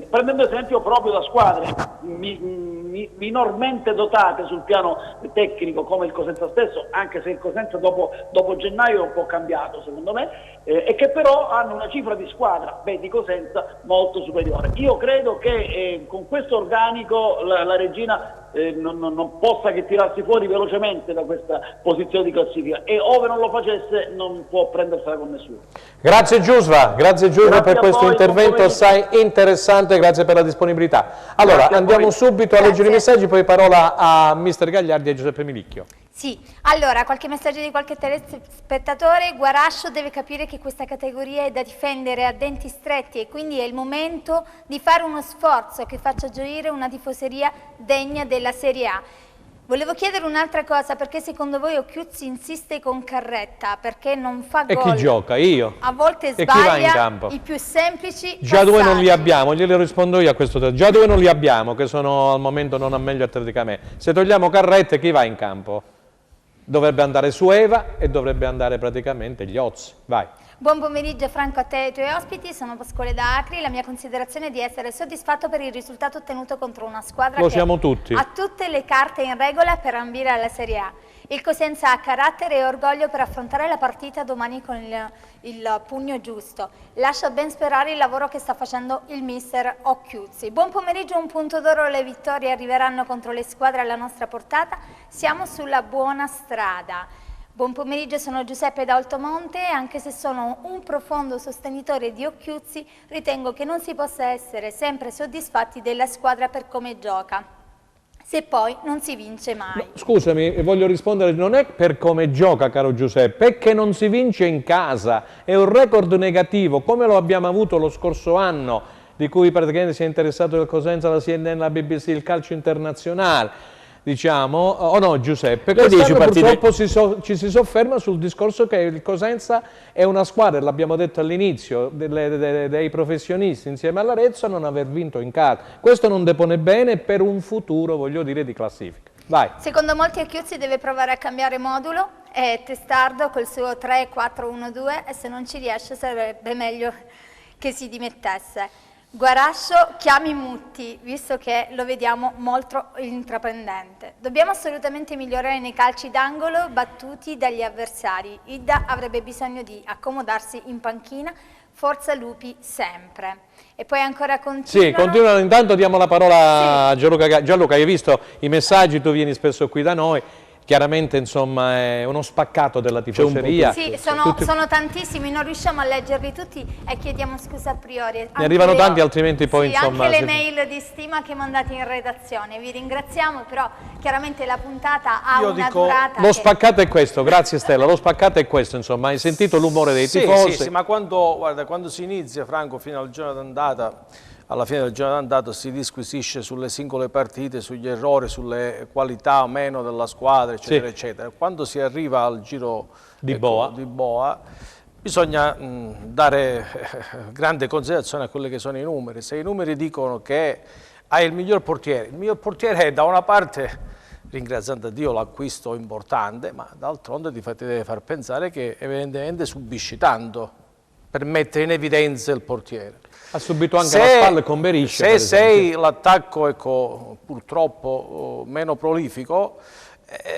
prendendo esempio proprio da squadre minormente dotate sul piano tecnico come il Cosenza stesso, anche se il Cosenza dopo gennaio è un po' cambiato secondo me, e che però hanno una cifra di squadra, di Cosenza, molto superiore. Io credo che con questo organico la Regina non possa che tirarsi fuori velocemente da questa posizione di classifica, e ove non lo facesse non può prendersela con nessuno. Grazie Giusva per questo intervento assai interessante, grazie per la disponibilità. Allora andiamo subito a leggere i messaggi, poi parola a mister Gagliardi e Giuseppe Milicchio. Sì, allora qualche messaggio di qualche telespettatore. Guarascio deve capire che questa categoria è da difendere a denti stretti e quindi è il momento di fare uno sforzo che faccia gioire una tifoseria degna della Serie A. Volevo chiedere un'altra cosa, perché secondo voi Occhiuzzi insiste con Carretta, perché non fa gol? E chi gioca? Io. A volte E chi va in sbaglia campo? i più semplici Già due non li passaggi. abbiamo, glielo rispondo io a questo. Già due non li abbiamo, che sono al momento non a meglio atletica me. Se togliamo Carretta, chi va in campo? Dovrebbe andare Sueva e dovrebbe andare praticamente gli Oz. Vai. Buon pomeriggio Franco a te e ai tuoi ospiti, sono Pasquale da Acri. La mia considerazione è di essere soddisfatto per il risultato ottenuto contro una squadra Lo che siamo tutti. ha tutte le carte in regola per ambire alla Serie A. Il Cosenza ha carattere e orgoglio per affrontare la partita domani con il pugno giusto. Lascia ben sperare il lavoro che sta facendo il mister Occhiuzzi. Buon pomeriggio, un punto d'oro, le vittorie arriveranno contro le squadre alla nostra portata, siamo sulla buona strada. Buon pomeriggio, sono Giuseppe da Altomonte e anche se sono un profondo sostenitore di Occhiuzzi, ritengo che non si possa essere sempre soddisfatti della squadra per come gioca, se poi non si vince mai. No, scusami, voglio rispondere, non è per come gioca, caro Giuseppe, è che non si vince in casa, è un record negativo, come lo abbiamo avuto lo scorso anno, di cui praticamente si è interessato il Cosenza, la CNN, la BBC, il calcio internazionale. Diciamo, o no Giuseppe? Quest'anno purtroppo ci si sofferma sul discorso che il Cosenza è una squadra, l'abbiamo detto all'inizio, dei professionisti insieme all'Arezzo a non aver vinto in casa. Questo non depone bene per un futuro, voglio dire, di classifica. Vai. Secondo molti Occhiuzzi deve provare a cambiare modulo, è testardo col suo 3-4-1-2 e se non ci riesce sarebbe meglio che si dimettesse. Guarascio chiami Mutti, visto che lo vediamo molto intraprendente. Dobbiamo assolutamente migliorare nei calci d'angolo battuti dagli avversari. Idda avrebbe bisogno di accomodarsi in panchina, forza Lupi sempre. E poi ancora continuano. Sì, continuano, intanto diamo la parola a Gianluca. Gianluca, hai visto i messaggi, tu vieni spesso qui da noi. Chiaramente insomma è uno spaccato della tifoseria. Sì, sono tantissimi, non riusciamo a leggerli tutti e chiediamo scusa a priori. Ne arrivano tanti, altrimenti poi sì, insomma... anche le mail di stima che mandate in redazione, vi ringraziamo, però chiaramente la puntata ha durata... Lo spaccato è questo, grazie Stella, lo spaccato è questo, insomma, hai sentito l'umore dei tifosi? Sì, ma quando si inizia, Franco, fino al giorno d'andata, alla fine del giorno d'andata si disquisisce sulle singole partite, sugli errori, sulle qualità o meno della squadra, eccetera, eccetera. Quando si arriva al giro di boa bisogna dare grande considerazione a quelli che sono i numeri. Se i numeri dicono che hai il miglior portiere è da una parte, ringraziando a Dio, l'acquisto importante, ma d'altronde ti deve far pensare che evidentemente subisci tanto per mettere in evidenza il portiere. Ha subito anche la spalla con Beriscia. Se sei l'attacco, ecco, purtroppo meno prolifico,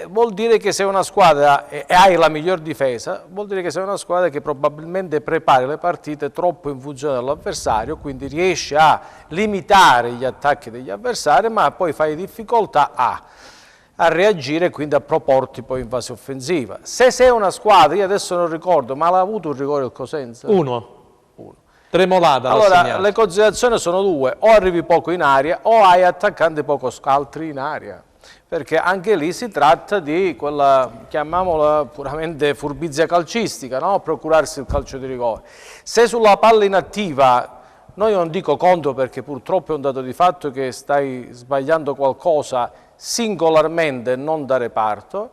vuol dire che sei una squadra e hai la miglior difesa, vuol dire che sei una squadra che probabilmente prepari le partite troppo in funzione dell'avversario, quindi riesci a limitare gli attacchi degli avversari, ma poi fai difficoltà a reagire e quindi a proporti poi in fase offensiva. Se sei una squadra, io adesso non ricordo, ma l'ha avuto un rigore il Cosenza? Uno. Tremolata. Allora, le considerazioni sono due: o arrivi poco in aria o hai attaccanti poco scaltri in aria, perché anche lì si tratta di quella, chiamiamola puramente furbizia calcistica, no? Procurarsi il calcio di rigore. Se sulla palla inattiva No, io non dico contro perché purtroppo è un dato di fatto che stai sbagliando qualcosa singolarmente e non da reparto.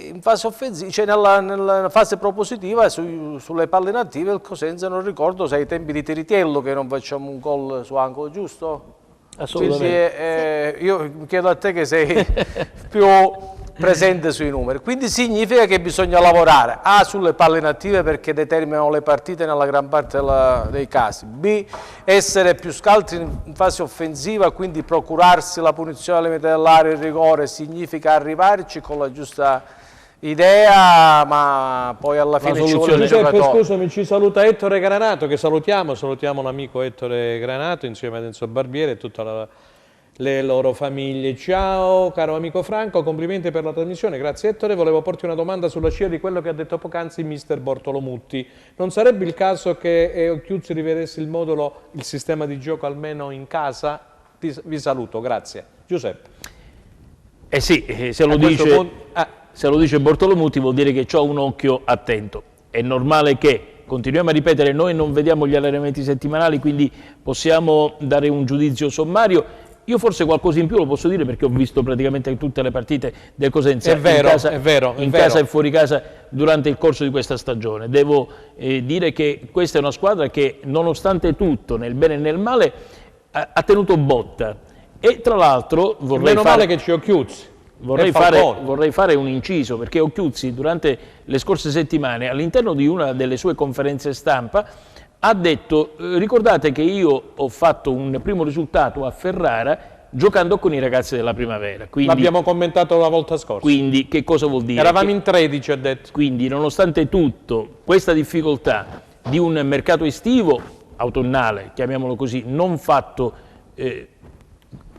In fase offensiva, cioè nella fase propositiva sulle palle native il Cosenza, non ricordo se ai tempi di Tiritiello che non facciamo un gol su angolo, giusto? Assolutamente. Io chiedo a te che sei più presente sui numeri, quindi significa che bisogna lavorare A sulle palle native perché determinano le partite nella gran parte dei casi, B essere più scaltri in fase offensiva, quindi procurarsi la punizione al limite dell'area, il rigore, significa arrivarci con la giusta idea, ma poi alla fine ci vuole il giocatore. Scusami, ci saluta Ettore Granato, che salutiamo l'amico Ettore Granato insieme ad Enzo Barbiere e tutta le loro famiglie. Ciao caro amico Franco, complimenti per la trasmissione, grazie Ettore. Volevo porti una domanda sulla scia di quello che ha detto poc'anzi mister Bortolomutti. Non sarebbe il caso che Occhiuzzi rivedesse il sistema di gioco almeno in casa? Vi saluto, grazie. Giuseppe. Sì, se lo dice Bortolomutti vuol dire che c'ho un occhio attento. È normale che, continuiamo a ripetere, noi non vediamo gli allenamenti settimanali, quindi possiamo dare un giudizio sommario. Io forse qualcosa in più lo posso dire perché ho visto praticamente tutte le partite del Cosenza in casa e fuori casa durante il corso di questa stagione. Devo dire che questa è una squadra che nonostante tutto, nel bene e nel male, ha tenuto botta. E tra l'altro vorrei fare un inciso, perché Occhiuzzi durante le scorse settimane all'interno di una delle sue conferenze stampa ha detto: ricordate che io ho fatto un primo risultato a Ferrara giocando con i ragazzi della primavera. L'abbiamo commentato la volta scorsa. Quindi che cosa vuol dire? Eravamo in 13, ha detto. Quindi nonostante tutto questa difficoltà di un mercato estivo, autunnale, chiamiamolo così, non fatto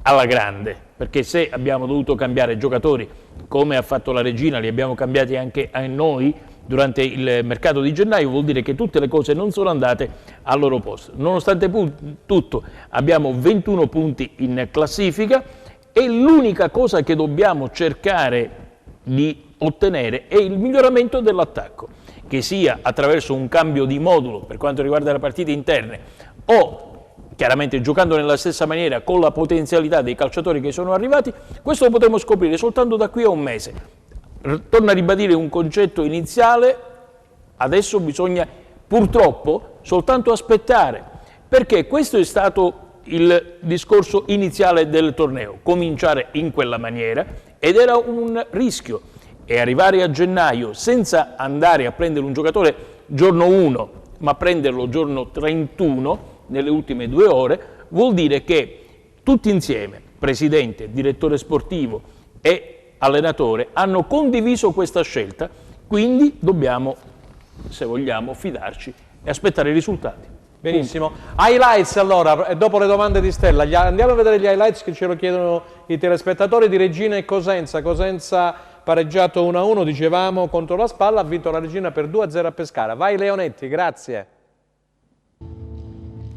alla grande, perché se abbiamo dovuto cambiare giocatori come ha fatto la Regina, li abbiamo cambiati anche a noi durante il mercato di gennaio, vuol dire che tutte le cose non sono andate al loro posto. Nonostante tutto abbiamo 21 punti in classifica e l'unica cosa che dobbiamo cercare di ottenere è il miglioramento dell'attacco, che sia attraverso un cambio di modulo per quanto riguarda le partite interne o chiaramente giocando nella stessa maniera con la potenzialità dei calciatori che sono arrivati. Questo lo potremo scoprire soltanto da qui a un mese. Torno a ribadire un concetto iniziale: adesso bisogna purtroppo soltanto aspettare, perché questo è stato il discorso iniziale del torneo, cominciare in quella maniera ed era un rischio, e arrivare a gennaio senza andare a prendere un giocatore giorno 1 ma prenderlo giorno 31 nelle ultime 2 ore vuol dire che tutti insieme, presidente, direttore sportivo e allenatore, hanno condiviso questa scelta, quindi dobbiamo, se vogliamo, fidarci e aspettare i risultati. Benissimo. Highlights allora, dopo le domande di Stella, andiamo a vedere gli highlights che ce lo chiedono i telespettatori di Regina e Cosenza. Cosenza pareggiato 1-1, dicevamo, contro la Spalla, ha vinto la Regina per 2-0 a Pescara. Vai Leonetti, grazie.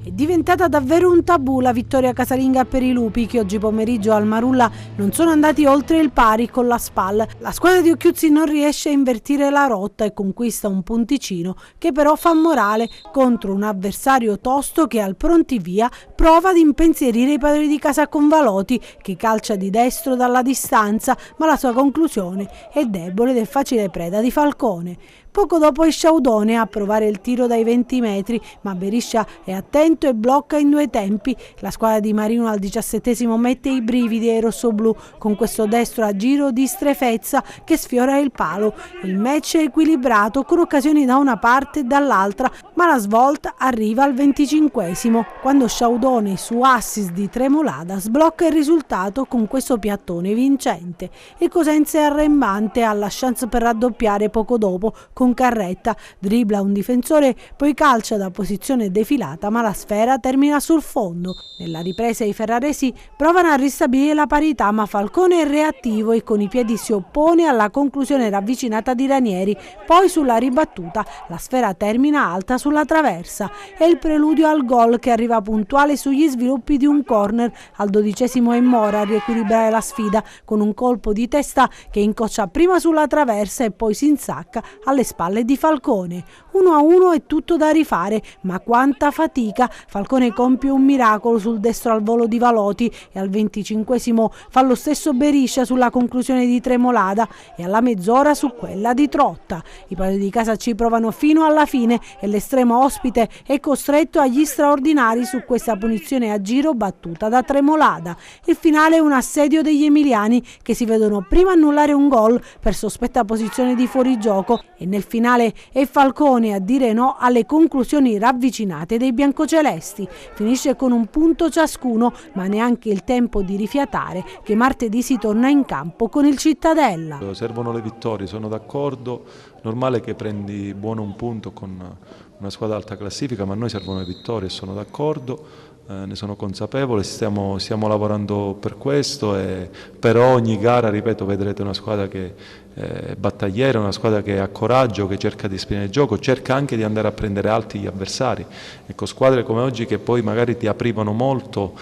È diventata davvero un tabù la vittoria casalinga per i Lupi, che oggi pomeriggio al Marulla non sono andati oltre il pari con la SPAL. La squadra di Occhiuzzi non riesce a invertire la rotta e conquista un punticino che però fa morale contro un avversario tosto che al pronti via prova ad impensierire i padroni di casa Convaloti, che calcia di destro dalla distanza, ma la sua conclusione è debole ed è facile preda di Falcone. Poco dopo è Sciaudone a provare il tiro dai 20 metri, ma Beriscia è attento e blocca in 2 tempi. La squadra di Marino al 17esimo mette i brividi ai rossoblù con questo destro a giro di strefezza che sfiora il palo. Il match è equilibrato con occasioni da una parte e dall'altra, ma la svolta arriva al 25esimo, quando Sciaudone su assist di Tremolada sblocca il risultato con questo piattone vincente. Il Cosenza è arrembante, ha la chance per raddoppiare poco dopo con Carretta, dribbla un difensore, poi calcia da posizione defilata, ma la sfera termina sul fondo. Nella ripresa i ferraresi provano a ristabilire la parità, ma Falcone è reattivo e con i piedi si oppone alla conclusione ravvicinata di Ranieri. Poi sulla ribattuta la sfera termina alta sulla traversa. È il preludio al gol che arriva puntuale sugli sviluppi di un corner. Al 12esimo è Mora a riequilibrare la sfida con un colpo di testa che incoccia prima sulla traversa e poi si insacca alle spalle spalle di Falcone. 1-1 è tutto da rifare, ma quanta fatica. Falcone compie un miracolo sul destro al volo di Valoti e al 25esimo fa lo stesso Beriscia sulla conclusione di Tremolada e alla mezz'ora su quella di Trotta. I padroni di casa ci provano fino alla fine e l'estremo ospite è costretto agli straordinari su questa punizione a giro battuta da Tremolada. Il finale è un assedio degli emiliani che si vedono prima annullare un gol per sospetta posizione di fuorigioco e nel finale è Falcone a dire no alle conclusioni ravvicinate dei biancocelesti. Finisce con un punto ciascuno, ma neanche il tempo di rifiatare che martedì si torna in campo con il Cittadella. Servono le vittorie, sono d'accordo, normale che prendi buono un punto con una squadra alta classifica, ma a noi servono le vittorie, sono d'accordo. Ne sono consapevole, stiamo lavorando per questo e per ogni gara, ripeto, vedrete una squadra che è battagliera, una squadra che ha coraggio, che cerca di esprimere il gioco, cerca anche di andare a prendere alti gli avversari. Ecco, squadre come oggi che poi magari ti aprivano molto,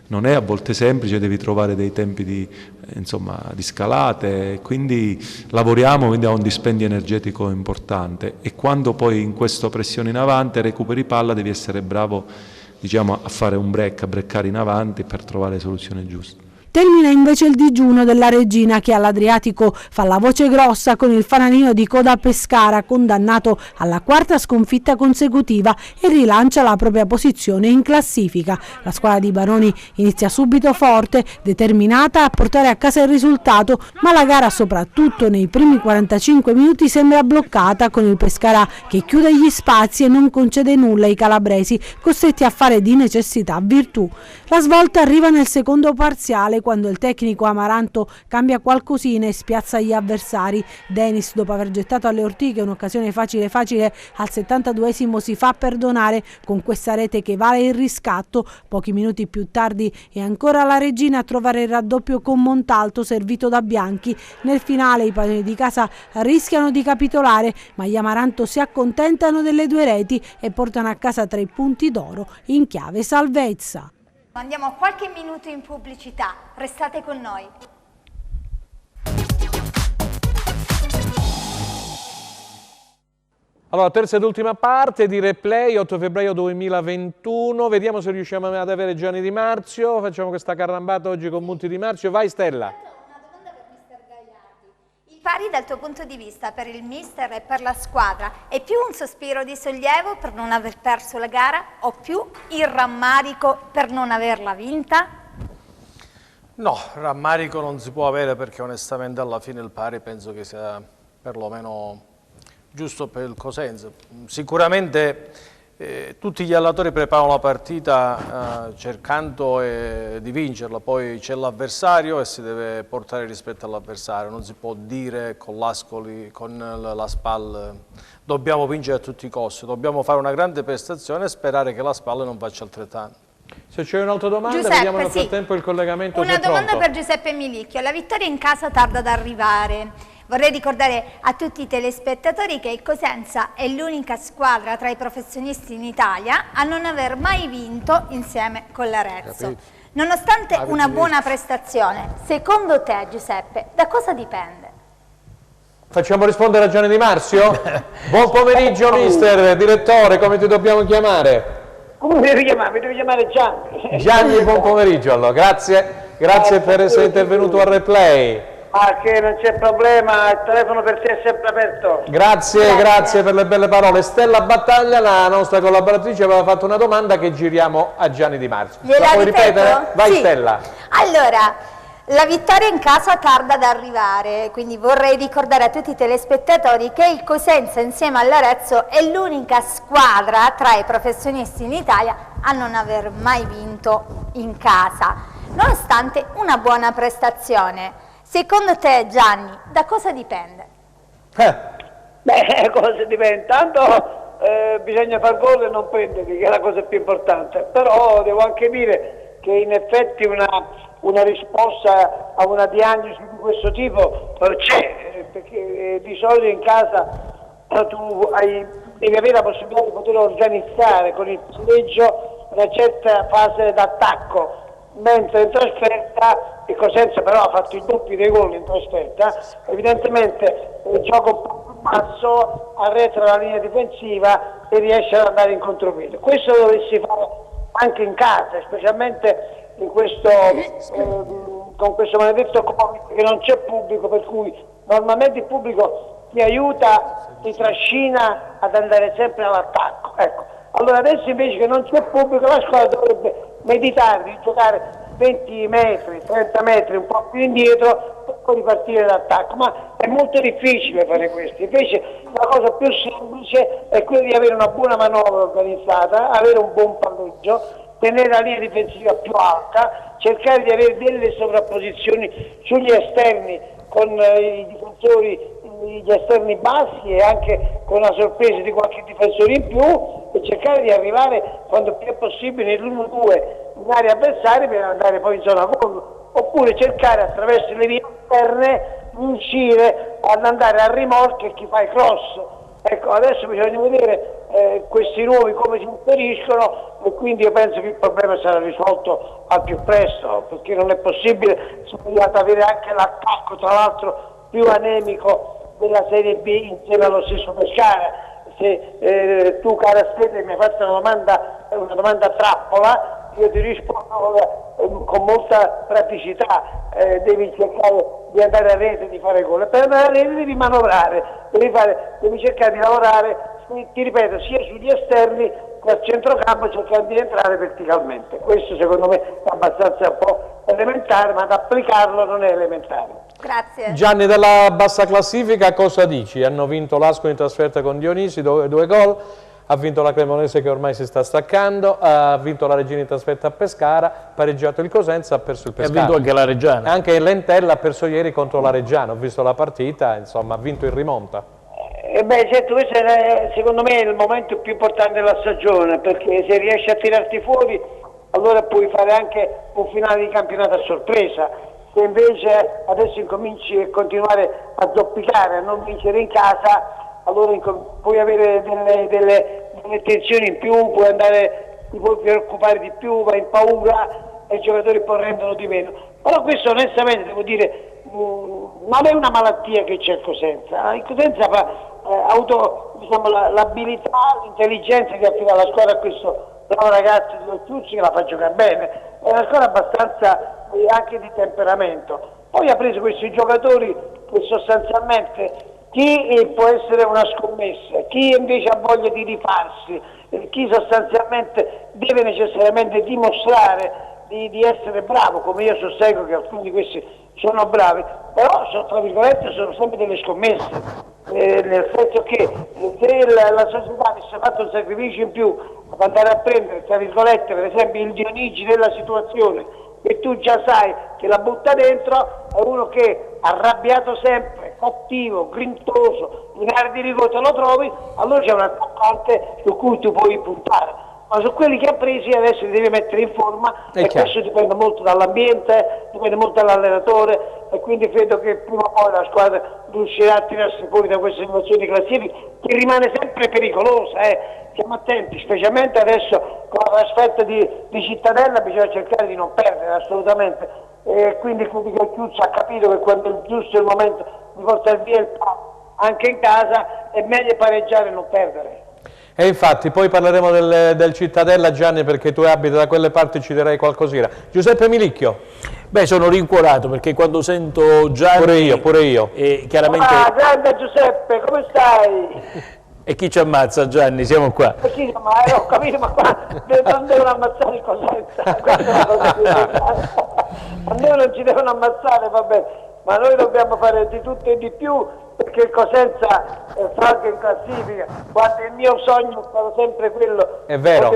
non è a volte semplice, devi trovare dei tempi di scalate, quindi lavoriamo, quindi ha un dispendio energetico importante e quando poi in questa pressione in avanti recuperi palla devi essere bravo a fare un break, a breccare in avanti per trovare le soluzioni giuste. Termina invece il digiuno della Regina che all'Adriatico fa la voce grossa con il fanalino di coda Pescara condannato alla quarta sconfitta consecutiva e rilancia la propria posizione in classifica. La squadra di Baroni inizia subito forte, determinata a portare a casa il risultato, ma la gara soprattutto nei primi 45 minuti sembra bloccata con il Pescara che chiude gli spazi e non concede nulla ai calabresi, costretti a fare di necessità virtù. La svolta arriva nel secondo parziale quando il tecnico Amaranto cambia qualcosina e spiazza gli avversari. Denis, dopo aver gettato alle ortiche un'occasione facile al 72esimo si fa perdonare con questa rete che vale il riscatto. Pochi minuti più tardi è ancora la Regina a trovare il raddoppio con Montalto servito da Bianchi. Nel finale i padroni di casa rischiano di capitolare, ma gli Amaranto si accontentano delle 2 reti e portano a casa 3 punti d'oro in chiave salvezza. Andiamo qualche minuto in pubblicità, restate con noi. Allora, terza ed ultima parte di Replay, 8 febbraio 2021, vediamo se riusciamo ad avere Gianni Di Marzio, facciamo questa carambata oggi con Monti Di Marzio, vai Stella. Pari dal tuo punto di vista per il mister e per la squadra, è più un sospiro di sollievo per non aver perso la gara o più il rammarico per non averla vinta? No, rammarico non si può avere perché onestamente alla fine il pari penso che sia perlomeno giusto per il Cosenza. Sicuramente tutti gli allenatori preparano la partita cercando di vincerla, poi c'è l'avversario e si deve portare rispetto all'avversario, non si può dire con l'Ascoli, con la SPAL, dobbiamo vincere a tutti i costi, dobbiamo fare una grande prestazione e sperare che la SPAL non faccia altrettanto. Se c'è un'altra domanda, Giuseppe, vediamo nel frattempo il collegamento. Una domanda per Giuseppe Milicchio, la vittoria in casa tarda ad arrivare. Vorrei ricordare a tutti i telespettatori che il Cosenza è l'unica squadra tra i professionisti in Italia a non aver mai vinto insieme con l'Arezzo. Nonostante una buona prestazione, secondo te Giuseppe, da cosa dipende? Facciamo rispondere a Gianni Di Marzio? Buon pomeriggio mister, direttore, come ti dobbiamo chiamare? Come mi devi chiamare? Mi devi chiamare Gianni. Gianni, buon pomeriggio allora, grazie per essere intervenuto al Replay. Ah, che non c'è problema, il telefono per te è sempre aperto. Grazie per le belle parole. Stella Battaglia, la nostra collaboratrice, aveva fatto una domanda che giriamo a Gianni Di Marzio. La puoi ripetere? Vai sì. Stella. Allora, la vittoria in casa tarda ad arrivare, quindi vorrei ricordare a tutti i telespettatori che il Cosenza insieme all'Arezzo è l'unica squadra tra i professionisti in Italia a non aver mai vinto in casa, nonostante una buona prestazione. Secondo te Gianni, da cosa dipende? Beh, cosa dipende? Tanto bisogna far gol e non prenderli, che è la cosa più importante, però devo anche dire che in effetti una risposta a una diagnosi di questo tipo c'è, perché di solito in casa tu devi avere la possibilità di poter organizzare con il palleggio una certa fase d'attacco, mentre in trasferta il Cosenza però ha fatto i doppi dei gol in trasferta, evidentemente gioca un po' più basso, arretra la linea difensiva e riesce ad andare in contropiede. Questo lo dovessi fare anche in casa, specialmente in questo, con questo maledetto Covid che non c'è pubblico, per cui normalmente il pubblico ti aiuta, ti trascina ad andare sempre all'attacco. Ecco. Allora adesso invece che non c'è pubblico la squadra dovrebbe meditare di giocare 20 metri, 30 metri un po' più indietro per poi ripartire d'attacco, ma è molto difficile fare questo. Invece la cosa più semplice è quella di avere una buona manovra organizzata, avere un buon palleggio, tenere la linea difensiva più alta, cercare di avere delle sovrapposizioni sugli esterni con i difensori, gli esterni bassi e anche con la sorpresa di qualche difensore in più, e cercare di arrivare quando più è possibile nell'1-2 in area avversaria per andare poi in zona gol, oppure cercare attraverso le vie esterne di uscire ad andare a rimorchio e chi fa il cross. Ecco, adesso bisogna vedere questi nuovi come si inseriscono, e quindi io penso che il problema sarà risolto al più presto, perché non è possibile avere anche l'attacco, tra l'altro più anemico della Serie B insieme allo stesso Pescara. Se tu, cara Stelle, mi hai fatto una domanda trappola, io ti rispondo con molta praticità. Devi cercare di andare a rete, di fare gol. Per andare a rete devi manovrare, devi cercare di lavorare, ti ripeto, sia sugli esterni che al centrocampo, cercare di entrare verticalmente. Questo secondo me è abbastanza un po' elementare, ma ad applicarlo non è elementare. Grazie. Gianni, della bassa classifica cosa dici? Hanno vinto l'Ascoli in trasferta con Dionisi, due gol, ha vinto la Cremonese che ormai si sta staccando, ha vinto la Regina in trasferta a Pescara, pareggiato il Cosenza, ha perso il Pescara. E ha vinto anche la Reggiana. Anche Lentella ha perso ieri contro la Reggiana, ho visto la partita, insomma ha vinto in rimonta. Certo, questo è, secondo me, è il momento più importante della stagione, perché se riesci a tirarti fuori allora puoi fare anche un finale di campionato a sorpresa. Se invece adesso incominci a continuare a zoppicare, a non vincere in casa, allora puoi avere delle tensioni in più, ti puoi preoccupare di più, vai in paura e i giocatori poi rendono di meno. Però questo onestamente devo dire non è una malattia che c'è il Cosenza. Il Cosenza ha avuto, diciamo, l'abilità, l'intelligenza di affidare la squadra a questo bravo ragazzo di Occhiuzzi che la fa giocare bene. È una squadra abbastanza anche di temperamento. Poi ha preso questi giocatori che sostanzialmente chi può essere una scommessa, chi invece ha voglia di rifarsi, chi sostanzialmente deve necessariamente dimostrare di essere bravo, come io sostengo che alcuni di questi sono bravi, però tra virgolette sono sempre delle scommesse, nel senso che se la società avesse fatto un sacrificio in più ad andare a prendere, tra virgolette, per esempio il Dionigi della situazione, e tu già sai che la butta dentro, è uno che arrabbiato sempre, cattivo, grintoso, in area di rigore te lo trovi, allora c'è un attaccante su cui tu puoi puntare. Ma su quelli che ha presi adesso li devi mettere in forma, e questo dipende molto dall'ambiente, dipende molto dall'allenatore, e quindi credo che prima o poi la squadra riuscirà a tirarsi fuori da queste situazioni di classifica, che rimane sempre pericolosa. Stiamo attenti, specialmente adesso con la trasferta di Cittadella bisogna cercare di non perdere assolutamente, e quindi credo che Chiuzza ha capito che quando è giusto il momento di portare via il palo anche in casa è meglio pareggiare e non perdere. E infatti poi parleremo del Cittadella, Gianni, perché tu abiti da quelle parti, ci direi qualcosina. Giuseppe Milicchio. Beh, sono rincuorato perché quando sento Gianni... Pure io. Chiaramente... grande Giuseppe, come stai? E chi ci ammazza, Gianni? Siamo qua. Ho capito, ma qua non devono ammazzare il Cosenza. A noi non ci devono ammazzare, va bene, ma noi dobbiamo fare di tutto e di più, perché il Cosenza salga in classifica. Guarda, il mio sogno è stato sempre quello. È vero.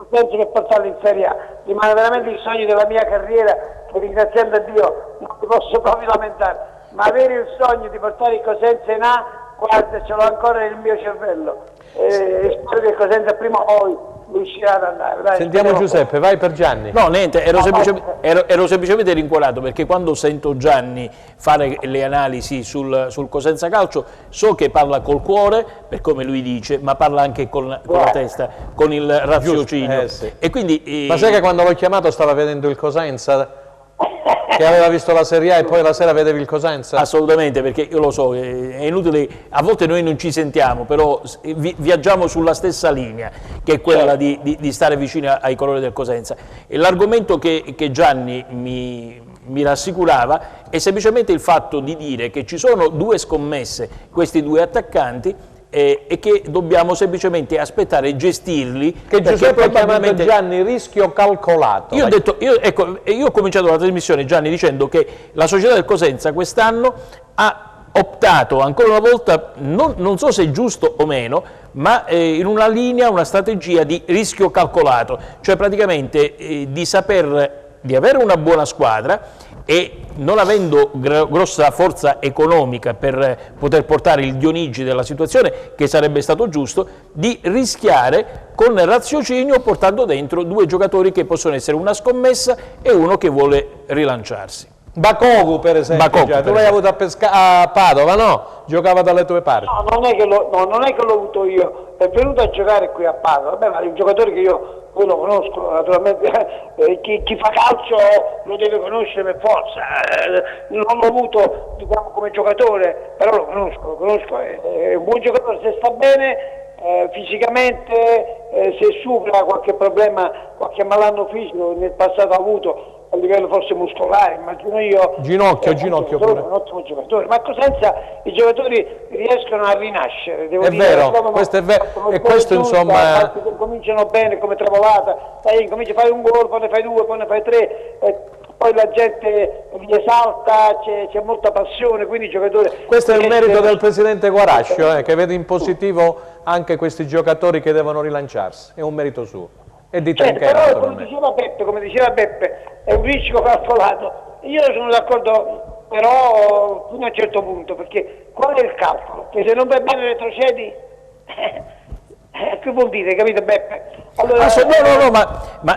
Penso che portarlo in Serie A rimane veramente il sogno della mia carriera, che ringraziando a Dio non mi posso proprio lamentare, ma avere il sogno di portare il Cosenza in A, guarda, ce l'ho ancora nel mio cervello, e spero che il Cosenza prima o poi riuscirà ad andare. Dai, Sentiamo Giuseppe, vai per Gianni. No, niente, ero semplicemente rincuorato perché quando sento Gianni fare le analisi sul Cosenza Calcio so che parla col cuore, per come lui dice, ma parla anche con la testa, con il raziocinio. Sì. E quindi, Ma sai che quando l'ho chiamato stava vedendo il Cosenza? Che aveva visto la Serie A e poi la sera vedevi il Cosenza? Assolutamente, perché io lo so, è inutile, a volte noi non ci sentiamo, però viaggiamo sulla stessa linea, che è quella di stare vicino ai colori del Cosenza. E l'argomento che Gianni mi rassicurava è semplicemente il fatto di dire che ci sono due scommesse, questi due attaccanti, e che dobbiamo semplicemente aspettare e gestirli. Che Giuseppe ha chiamato Gianni rischio calcolato. Io ho cominciato la trasmissione, Gianni, dicendo che la società del Cosenza quest'anno ha optato ancora una volta, non so se è giusto o meno, ma in una linea, una strategia di rischio calcolato, cioè praticamente di avere una buona squadra e non avendo grossa forza economica per poter portare il Dionigi della situazione, che sarebbe stato giusto, di rischiare con raziocinio portando dentro due giocatori che possono essere una scommessa e uno che vuole rilanciarsi. Bakogu per esempio, tu l'hai avuto a Padova, no? Giocava dalle tue parti. No, non è che l'ho avuto io, è venuto a giocare qui a Padova. Vabbè, ma è un giocatore che io lo conosco, naturalmente, chi fa calcio lo deve conoscere per forza. Non l'ho avuto, diciamo, come giocatore, però lo conosco, è un buon giocatore, se sta bene fisicamente, se supera qualche problema, qualche malanno fisico nel passato ha avuto, a livello forse muscolare, immagino io. Ginocchio pure. Un ottimo giocatore, ma a Cosenza i giocatori riescono a rinascere, devo dire. Vero, questo è vero, e questo insomma... Cominciano bene come Travolata, cominci a fare un gol, poi ne fai due, poi ne fai tre, poi la gente li esalta, c'è molta passione, quindi i giocatori... Questo è il merito del presidente Guarascio, che vede in positivo anche questi giocatori che devono rilanciarsi, è un merito suo. E di però come diceva Beppe, è un rischio calcolato. Io sono d'accordo, però fino a un certo punto, perché qual è il calcolo? Che se non vai bene retrocedi, che vuol dire, capito Beppe? Allora, no, ma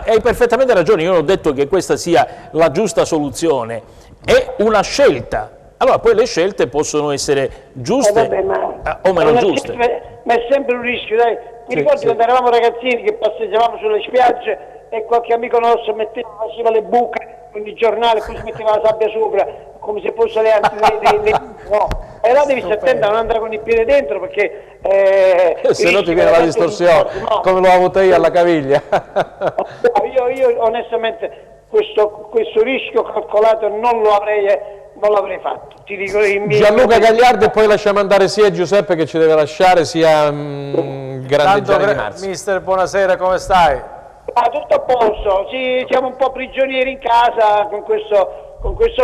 hai perfettamente ragione, io non ho detto che questa sia la giusta soluzione, è una scelta. Allora poi le scelte possono essere giuste o meno giuste. Ma è sempre un rischio, dai. Mi ricordo quando eravamo ragazzini che passeggiavamo sulle spiagge e qualche amico nostro faceva le buche con il giornale, poi si metteva la sabbia sopra, come se fosse no. E là devi stare attento a non andare con il piede dentro, perché se no ti viene la distorsione, come l'ho avuta io alla caviglia. Io onestamente questo rischio calcolato non l'avrei fatto. Ti dico, Gianluca Gagliardi, e poi lasciamo andare sia Giuseppe che ci deve lasciare, sia grande Gianni Di Marzio. Mister, buonasera, come stai? Tutto a posto, siamo un po' prigionieri in casa con questo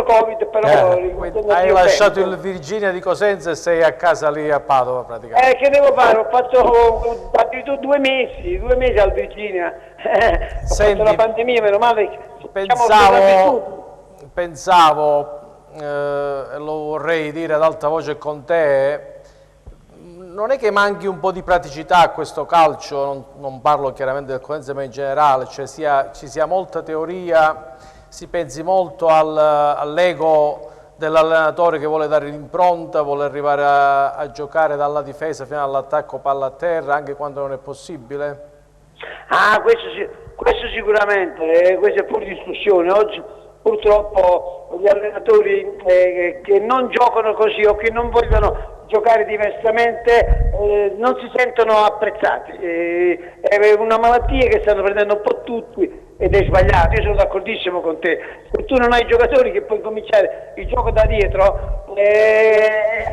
Covid, però hai lasciato il Virginia di Cosenza e sei a casa lì a Padova praticamente. Che devo fare? Ho fatto addirittura 2 mesi al Virginia. Ho fatto la pandemia, meno male. Pensavo e lo vorrei dire ad alta voce con te, non è che manchi un po' di praticità a questo calcio, non parlo chiaramente del Cosenza ma in generale, cioè ci sia molta teoria, si pensi molto all'ego dell'allenatore che vuole dare l'impronta, vuole arrivare a giocare dalla difesa fino all'attacco palla a terra anche quando non è possibile? Questo sicuramente, questo è fuori discussione. Oggi purtroppo gli allenatori che non giocano così o che non vogliono giocare diversamente non si sentono apprezzati. È una malattia che stanno prendendo un po' tutti ed è sbagliato. Io sono d'accordissimo con te. Se tu non hai giocatori che puoi cominciare il gioco da dietro, è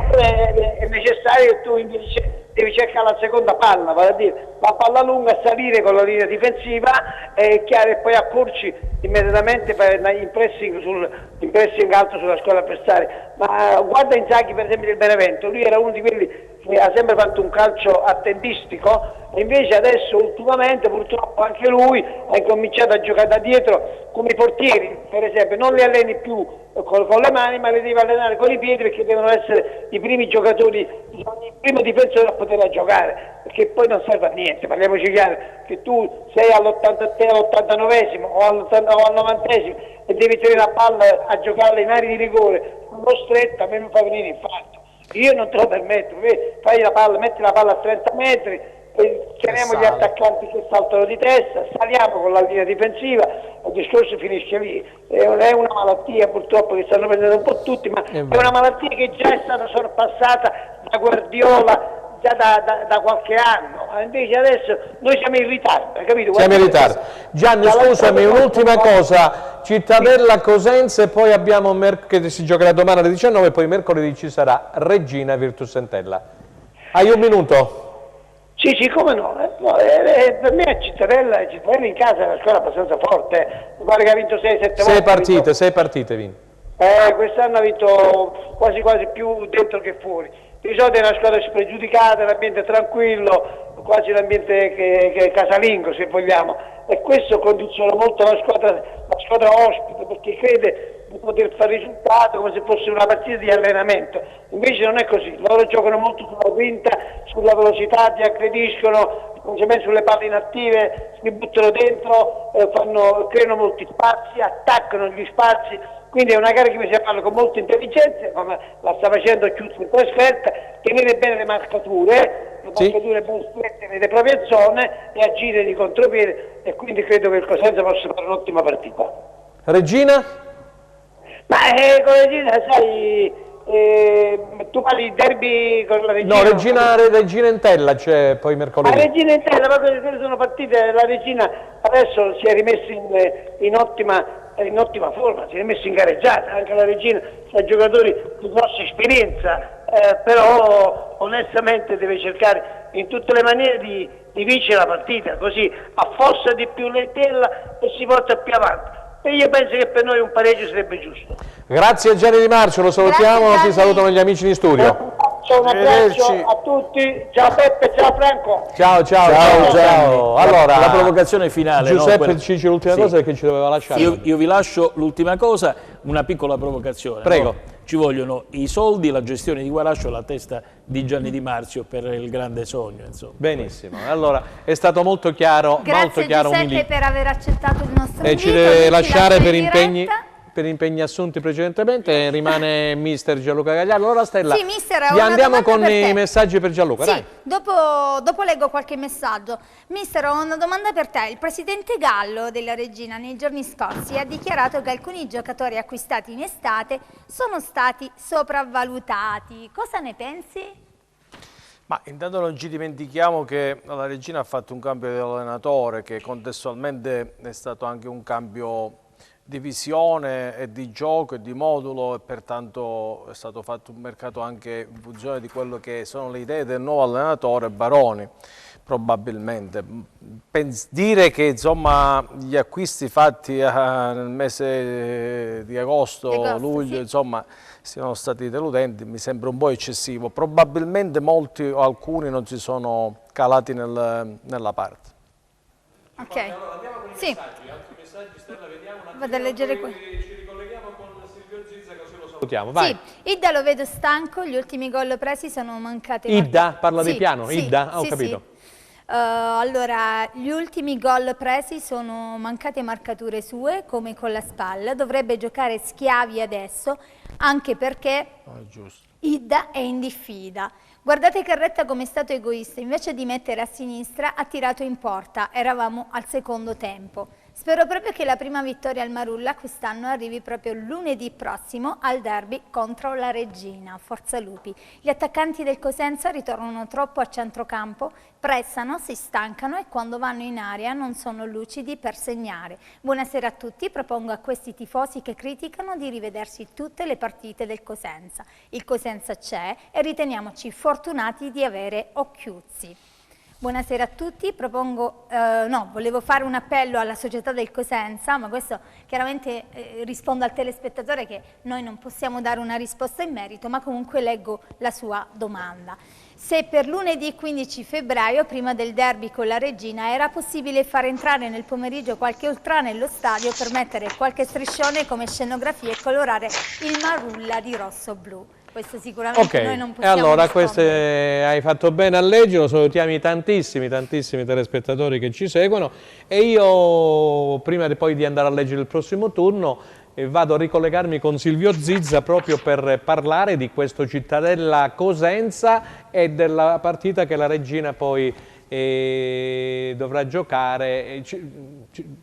necessario che tu invece devi cercare la seconda palla, vale a dire la palla lunga, salire con la linea difensiva, è chiaro, e poi accorci immediatamente in pressing alto sulla squadra avversaria. Ma guarda Inzaghi per esempio del Benevento, lui era uno di quelli che ha sempre fatto un calcio attentistico, e invece adesso ultimamente purtroppo anche lui ha cominciato a giocare da dietro come i portieri, per esempio, non li alleni più con le mani, ma le devi allenare con i piedi, perché devono essere i primi giocatori, il primo difensore a poterla giocare, perché poi non serve a niente, parliamoci chiaro, che tu sei all'89esimo o al 90esimo e devi tenere la palla a giocarla in area di rigore, uno stretto, a me mi fa venire infarto. Io non te lo permetto, fai la palla, metti la palla a 30 metri, chiamiamo gli attaccanti che saltano di testa, saliamo con la linea difensiva, il discorso finisce lì. È una malattia purtroppo che stanno prendendo un po' tutti, ma è una malattia che già è stata sorpassata da Guardiola già da qualche anno, invece adesso noi siamo in ritardo, hai capito? Siamo in ritardo. Gianni, scusami, un'ultima cosa, Cittadella Cosenza, e poi abbiamo che si giocherà domani alle 19 e poi mercoledì ci sarà Regina Virtus Entella. Hai un minuto? Sì, come no, per me Cittadella in casa è una squadra abbastanza forte, mi pare che ha vinto 6-7 volte. 6 partite vinto. Quest'anno ha vinto quasi più dentro che fuori. Di solito è una squadra spregiudicata, l'ambiente tranquillo, quasi l'ambiente che è casalingo se vogliamo, e questo condiziona molto la squadra ospite, perché crede di poter fare risultato come se fosse una partita di allenamento. Invece non è così, loro giocano molto sulla quinta, sulla velocità, ti aggrediscono, sulle palle inattive, si buttano dentro, creano molti spazi, attaccano gli spazi, quindi è una gara che bisogna farlo con molta intelligenza, come la sta facendo Chiuzzi in trasferta, tenere bene le marcature ben strette nelle proprie zone e agire di contropiede, e quindi credo che il Cosenza possa fare un'ottima partita. Regina? Ma con Regina, sai, tu parli di derby con la Regina? No, Regina Entella c'è poi mercoledì. La Regina Entella, ma quelle sono partite, la Regina adesso si è rimessa in ottima forma, si è rimessa in gareggiata, anche la Regina ha giocatori di grossa esperienza, però onestamente deve cercare in tutte le maniere di vincere la partita, così affossa di più l'Entella e si porta più avanti. E io penso che per noi un pareggio sarebbe giusto. Grazie a Gianni Di Marcio, lo salutiamo, ti salutano gli amici in studio. Un abbraccio a tutti, ciao Peppe, ciao Franco. Ciao. Allora, la provocazione finale. Giuseppe, no? Ci dice l'ultima cosa perché ci doveva lasciare. Io vi lascio l'ultima cosa, una piccola provocazione. Prego. No? Ci vogliono i soldi, la gestione di Guarascio, la testa di Gianni Di Marzio per il grande sogno. Insomma. Benissimo, allora è stato molto chiaro. Grazie Giuseppe umile. Per aver accettato il nostro invito. E ci deve lasciare per impegni assunti precedentemente, rimane mister Gianluca Gagliardo. Allora Stella, sì, mister, andiamo con i messaggi per Gianluca. Sì, dai. Dopo leggo qualche messaggio. Mister, ho una domanda per te. Il presidente Gallo della Regina nei giorni scorsi ha dichiarato che alcuni giocatori acquistati in estate sono stati sopravvalutati. Cosa ne pensi? Ma intanto non ci dimentichiamo che la Regina ha fatto un cambio di allenatore, che contestualmente è stato anche un cambio di visione e di gioco e di modulo, e pertanto è stato fatto un mercato anche in funzione di quello che sono le idee del nuovo allenatore Baroni, probabilmente. Dire che insomma gli acquisti fatti nel mese di agosto, luglio, sì, insomma siano stati deludenti mi sembra un po' eccessivo. Probabilmente molti o alcuni non si sono calati nella parte. Ok, sì. Vado a leggere qui. Ci ricolleghiamo con Silvio Zizza, così lo salutiamo. Vai. Sì, Idda lo vedo stanco, gli ultimi gol presi sono mancate. Idda? Parla di piano? Sì, Idda? Ho capito. Sì. Allora, gli ultimi gol presi sono mancate marcature sue, come con la spalla. Dovrebbe giocare Schiavi adesso, anche perché Idda è in diffida. Guardate Carretta come è stato egoista, invece di mettere a sinistra ha tirato in porta, eravamo al secondo tempo. Spero proprio che la prima vittoria al Marulla quest'anno arrivi proprio lunedì prossimo al derby contro la Regina. Forza Lupi. Gli attaccanti del Cosenza ritornano troppo a centrocampo, pressano, si stancano e quando vanno in area non sono lucidi per segnare. Buonasera a tutti, propongo a questi tifosi che criticano di rivedersi tutte le partite del Cosenza. Il Cosenza c'è e riteniamoci fortunati di avere Occhiuzzi. Buonasera a tutti, volevo fare un appello alla società del Cosenza, ma questo chiaramente rispondo al telespettatore che noi non possiamo dare una risposta in merito, ma comunque leggo la sua domanda. se per lunedì 15 febbraio, prima del derby con la Regina, era possibile far entrare nel pomeriggio qualche ultra nello stadio per mettere qualche striscione come scenografia e colorare il Marulla di rosso-blu. Questo sicuramente noi non possiamo e allora rispondere. queste hai fatto bene a leggerlo, salutiamo tantissimi telespettatori che ci seguono e io prima poi di andare a leggere il prossimo turno vado a ricollegarmi con Silvio Zizza proprio per parlare di questo Cittadella Cosenza e della partita che la Regina poi dovrà giocare,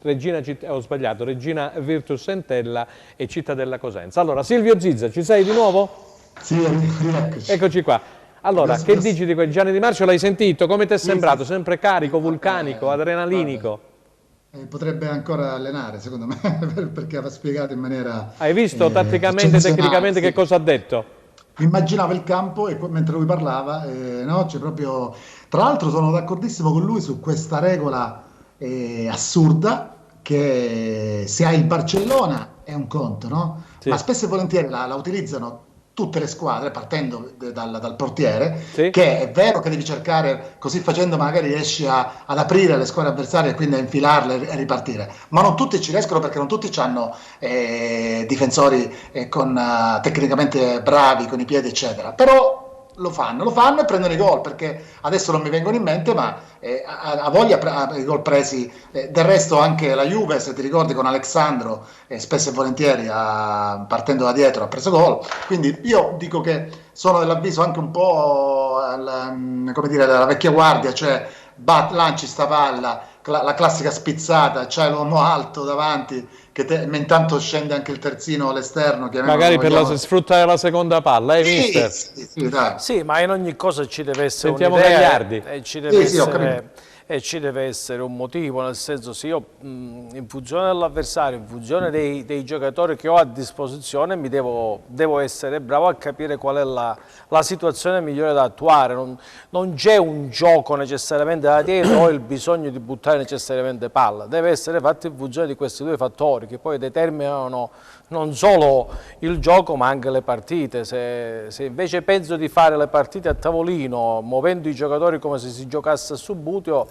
Regina Virtus Entella e Cittadella Cosenza. Allora Silvio Zizza, ci sei di nuovo? Sì, rieccoci. Eccoci qua. Allora, che dici di quel Gianni Di Marcio? L'hai sentito? Come ti è sembrato? Sempre carico, vulcanico, adrenalinico? Potrebbe ancora allenare, secondo me, perché aveva spiegato in maniera... Hai visto tatticamente, tecnicamente che cosa ha detto? Immaginavo il campo e mentre lui parlava, no, c'è proprio... Tra l'altro sono d'accordissimo con lui su questa regola assurda che se hai il Barcellona è un conto, no? Sì. Ma spesso e volentieri la utilizzano tutte le squadre, partendo dal portiere, sì, che è vero che devi cercare, così facendo magari riesci ad aprire le squadre avversarie e quindi a infilarle e ripartire, ma non tutti ci riescono perché non tutti hanno difensori tecnicamente bravi, con i piedi eccetera, però lo fanno e prendono i gol, perché adesso non mi vengono in mente, ma ha voglia i gol presi. Del resto anche la Juve, se ti ricordi, con Alexandro spesso e volentieri partendo da dietro ha preso gol, quindi io dico che sono dell'avviso anche un po' come dire, della vecchia guardia, cioè lanci sta palla, la classica spizzata, c'hai l'uomo alto davanti ma intanto scende anche il terzino all'esterno, magari per sfruttare la seconda palla, mister? Sì, dai. Sì, ma in ogni cosa ci deve essere Sentiamo un'idea Gagliardi. e ci deve essere un motivo, nel senso, se io in funzione dell'avversario, in funzione dei giocatori che ho a disposizione, mi devo essere bravo a capire qual è la situazione migliore da attuare. Non c'è un gioco necessariamente da dietro o il bisogno di buttare necessariamente palla, deve essere fatto in funzione di questi due fattori che poi determinano non solo il gioco ma anche le partite. Se invece penso di fare le partite a tavolino muovendo i giocatori come se si giocasse a Subbuteo,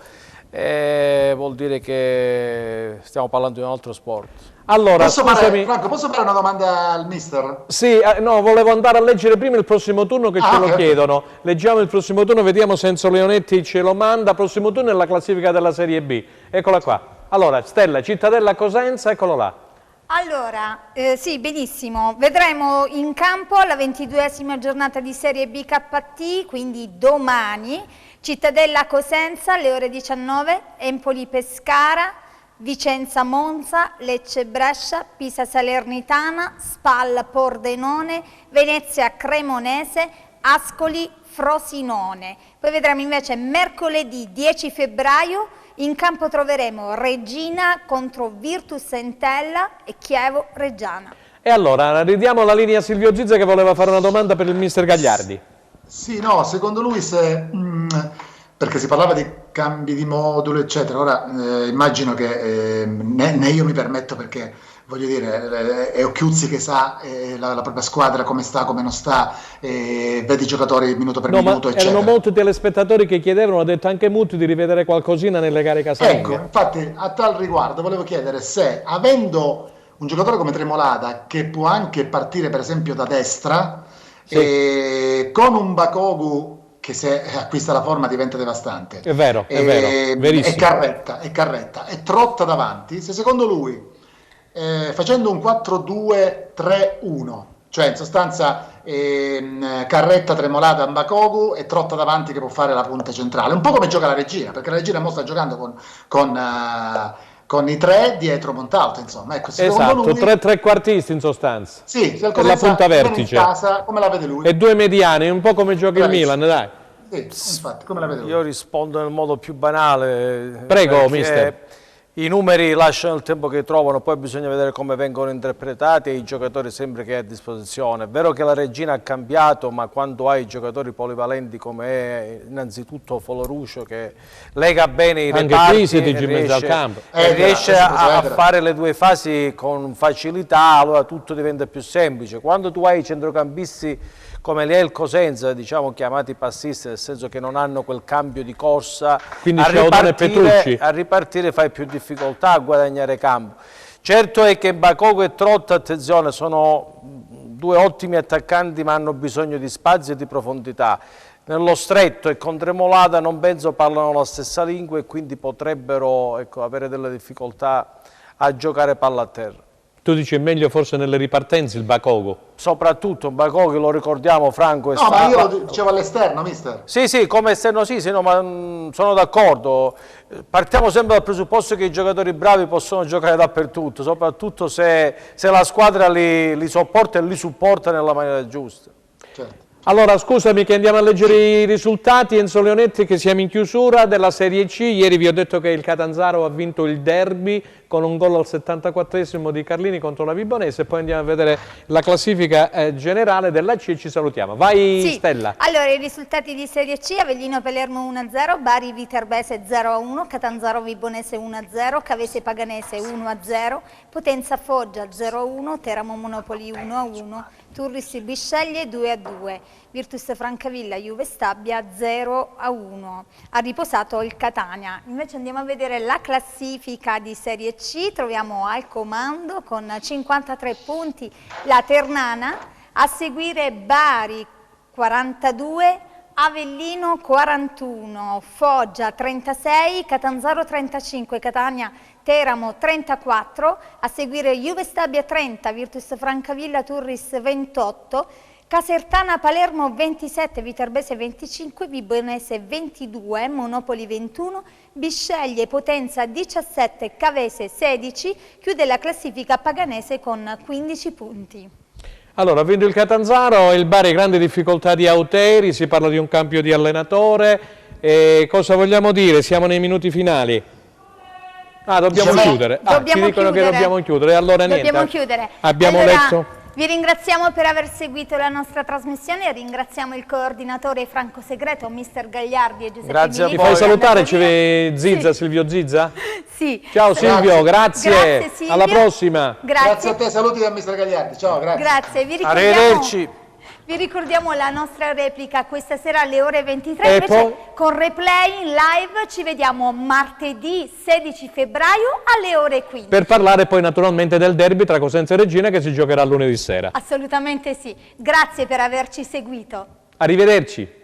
vuol dire che stiamo parlando di un altro sport. Allora, Franco, posso fare una domanda al mister? Sì, no, volevo andare a leggere prima il prossimo turno che ce lo chiedono. Leggiamo il prossimo turno, vediamo se Enzo Leonetti ce lo manda. Prossimo turno è la classifica della Serie B.Eccola qua. Allora, Stella, Cittadella Cosenza, eccolo là. Allora, sì, benissimo. Vedremo in campo la 22esima giornata di Serie B KT, quindi domani. Cittadella Cosenza alle ore 19, Empoli Pescara, Vicenza Monza, Lecce Brescia, Pisa Salernitana, Spal Pordenone, Venezia Cremonese, Ascoli Frosinone. Poi vedremo invece mercoledì 10 febbraio in campo troveremo Regina contro Virtus Entella e Chievo Reggiana. E allora ridiamo la linea a Silvio Zizza che voleva fare una domanda per il mister Gagliardi. Sì, no, secondo lui perché si parlava di cambi di modulo eccetera, ora immagino che né io mi permetto, perché voglio dire è Occhiuzzi che sa la propria squadra come sta, come non sta, vedi i giocatori minuto per minuto eccetera. Erano molti telespettatori che chiedevano, ha detto anche Muti, di rivedere qualcosina nelle gare casalinghe. Ecco, infatti a tal riguardo volevo chiedere se, avendo un giocatore come Tremolada che può anche partire per esempio da destra, sì, con un Bakogu che se acquista la forma diventa devastante, è vero, verissimo, e Carretta e Trotta davanti, se secondo lui facendo un 4-2-3-1, cioè in sostanza Carretta, Tremolada, Bakogu e Trotta davanti che può fare la punta centrale, un po' come gioca la Regina, perché la Regina mo sta giocando con i tre dietro Montalto, insomma. Ecco, esatto, lui, tre trequartisti in sostanza. Sì, per la punta vertice. Casa, come la vede lui? E due mediani, un po' come gioca il Milan, dai. Sì, infatti, come la vede lui? Io rispondo nel modo più banale. Prego, mister. I numeri lasciano il tempo che trovano, poi bisogna vedere come vengono interpretati e i giocatori sempre che hai a disposizione. È vero che la Regina ha cambiato, ma quando hai giocatori polivalenti come è innanzitutto Folorucio che lega bene i reparti e riesce a fare le due fasi con facilità, allora tutto diventa più semplice. Quando tu hai i centrocampisti come lì è il Cosenza, diciamo chiamati passisti, nel senso che non hanno quel cambio di corsa, quindi a ripartire fai più difficoltà a guadagnare campo. Certo è che Bakoko e Trotta, attenzione, sono due ottimi attaccanti ma hanno bisogno di spazio e di profondità. Nello stretto e con Tremolada non penso parlano la stessa lingua e quindi potrebbero avere delle difficoltà a giocare palla a terra. Tu dici è meglio forse nelle ripartenze il Bakoko? Soprattutto Bakoko, lo ricordiamo, Franco. No, ma io lo dicevo all'esterno, mister. Sì, come esterno sì, no, ma sono d'accordo. Partiamo sempre dal presupposto che i giocatori bravi possono giocare dappertutto, soprattutto se la squadra li sopporta e li supporta nella maniera giusta. Certo. Allora, scusami che andiamo a leggere i risultati. Enzo Leonetti, che siamo in chiusura della Serie C. Ieri vi ho detto che il Catanzaro ha vinto il derby con un gol al 74esimo di Carlini contro la Vibonese. Poi andiamo a vedere la classifica generale della C e ci salutiamo. Vai, sì. Stella. Allora, i risultati di Serie C: Avellino Palermo 1-0, Bari Viterbese 0-1, Catanzaro Vibonese 1-0, Cavese Paganese 1-0, Potenza Foggia 0-1, Teramo Monopoli 1-1, Turris Bisceglie 2-2, Virtus Francavilla Juve Stabia 0-1. Ha riposato il Catania. Invece andiamo a vedere la classifica di Serie C. Troviamo al comando con 53 punti la Ternana, a seguire Bari 42, Avellino 41, Foggia 36, Catanzaro 35, Catania Teramo 34, a seguire Juve Stabia 30, Virtus Francavilla Turris 28, Casertana Palermo 27, Viterbese 25, Vibonese 22, Monopoli 21, Bisceglie Potenza 17, Cavese 16, chiude la classifica Paganese con 15 punti. Allora, ha vinto il Catanzaro, il Bari grande difficoltà di Auteri, si parla di un cambio di allenatore. Cosa vogliamo dire? Siamo nei minuti finali. Dobbiamo chiudere. Ci dicono che dobbiamo chiudere. Allora niente. Dobbiamo chiudere. Abbiamo letto. Vi ringraziamo per aver seguito la nostra trasmissione e ringraziamo il coordinatore Franco Segreto, mister Gagliardi e Giuseppe Grazie. Ti fai salutare? Ci vede Zizza, sì. Silvio Zizza? Sì. Ciao Silvio, grazie. Silvio. Alla prossima. Grazie a te, saluti da mister Gagliardi. Ciao, grazie. Grazie. Vi ricordiamo la nostra replica questa sera alle ore 23, invece con replay in live ci vediamo martedì 16 febbraio alle ore 15. Per parlare poi naturalmente del derby tra Cosenza e Regina che si giocherà lunedì sera. Assolutamente sì, grazie per averci seguito. Arrivederci.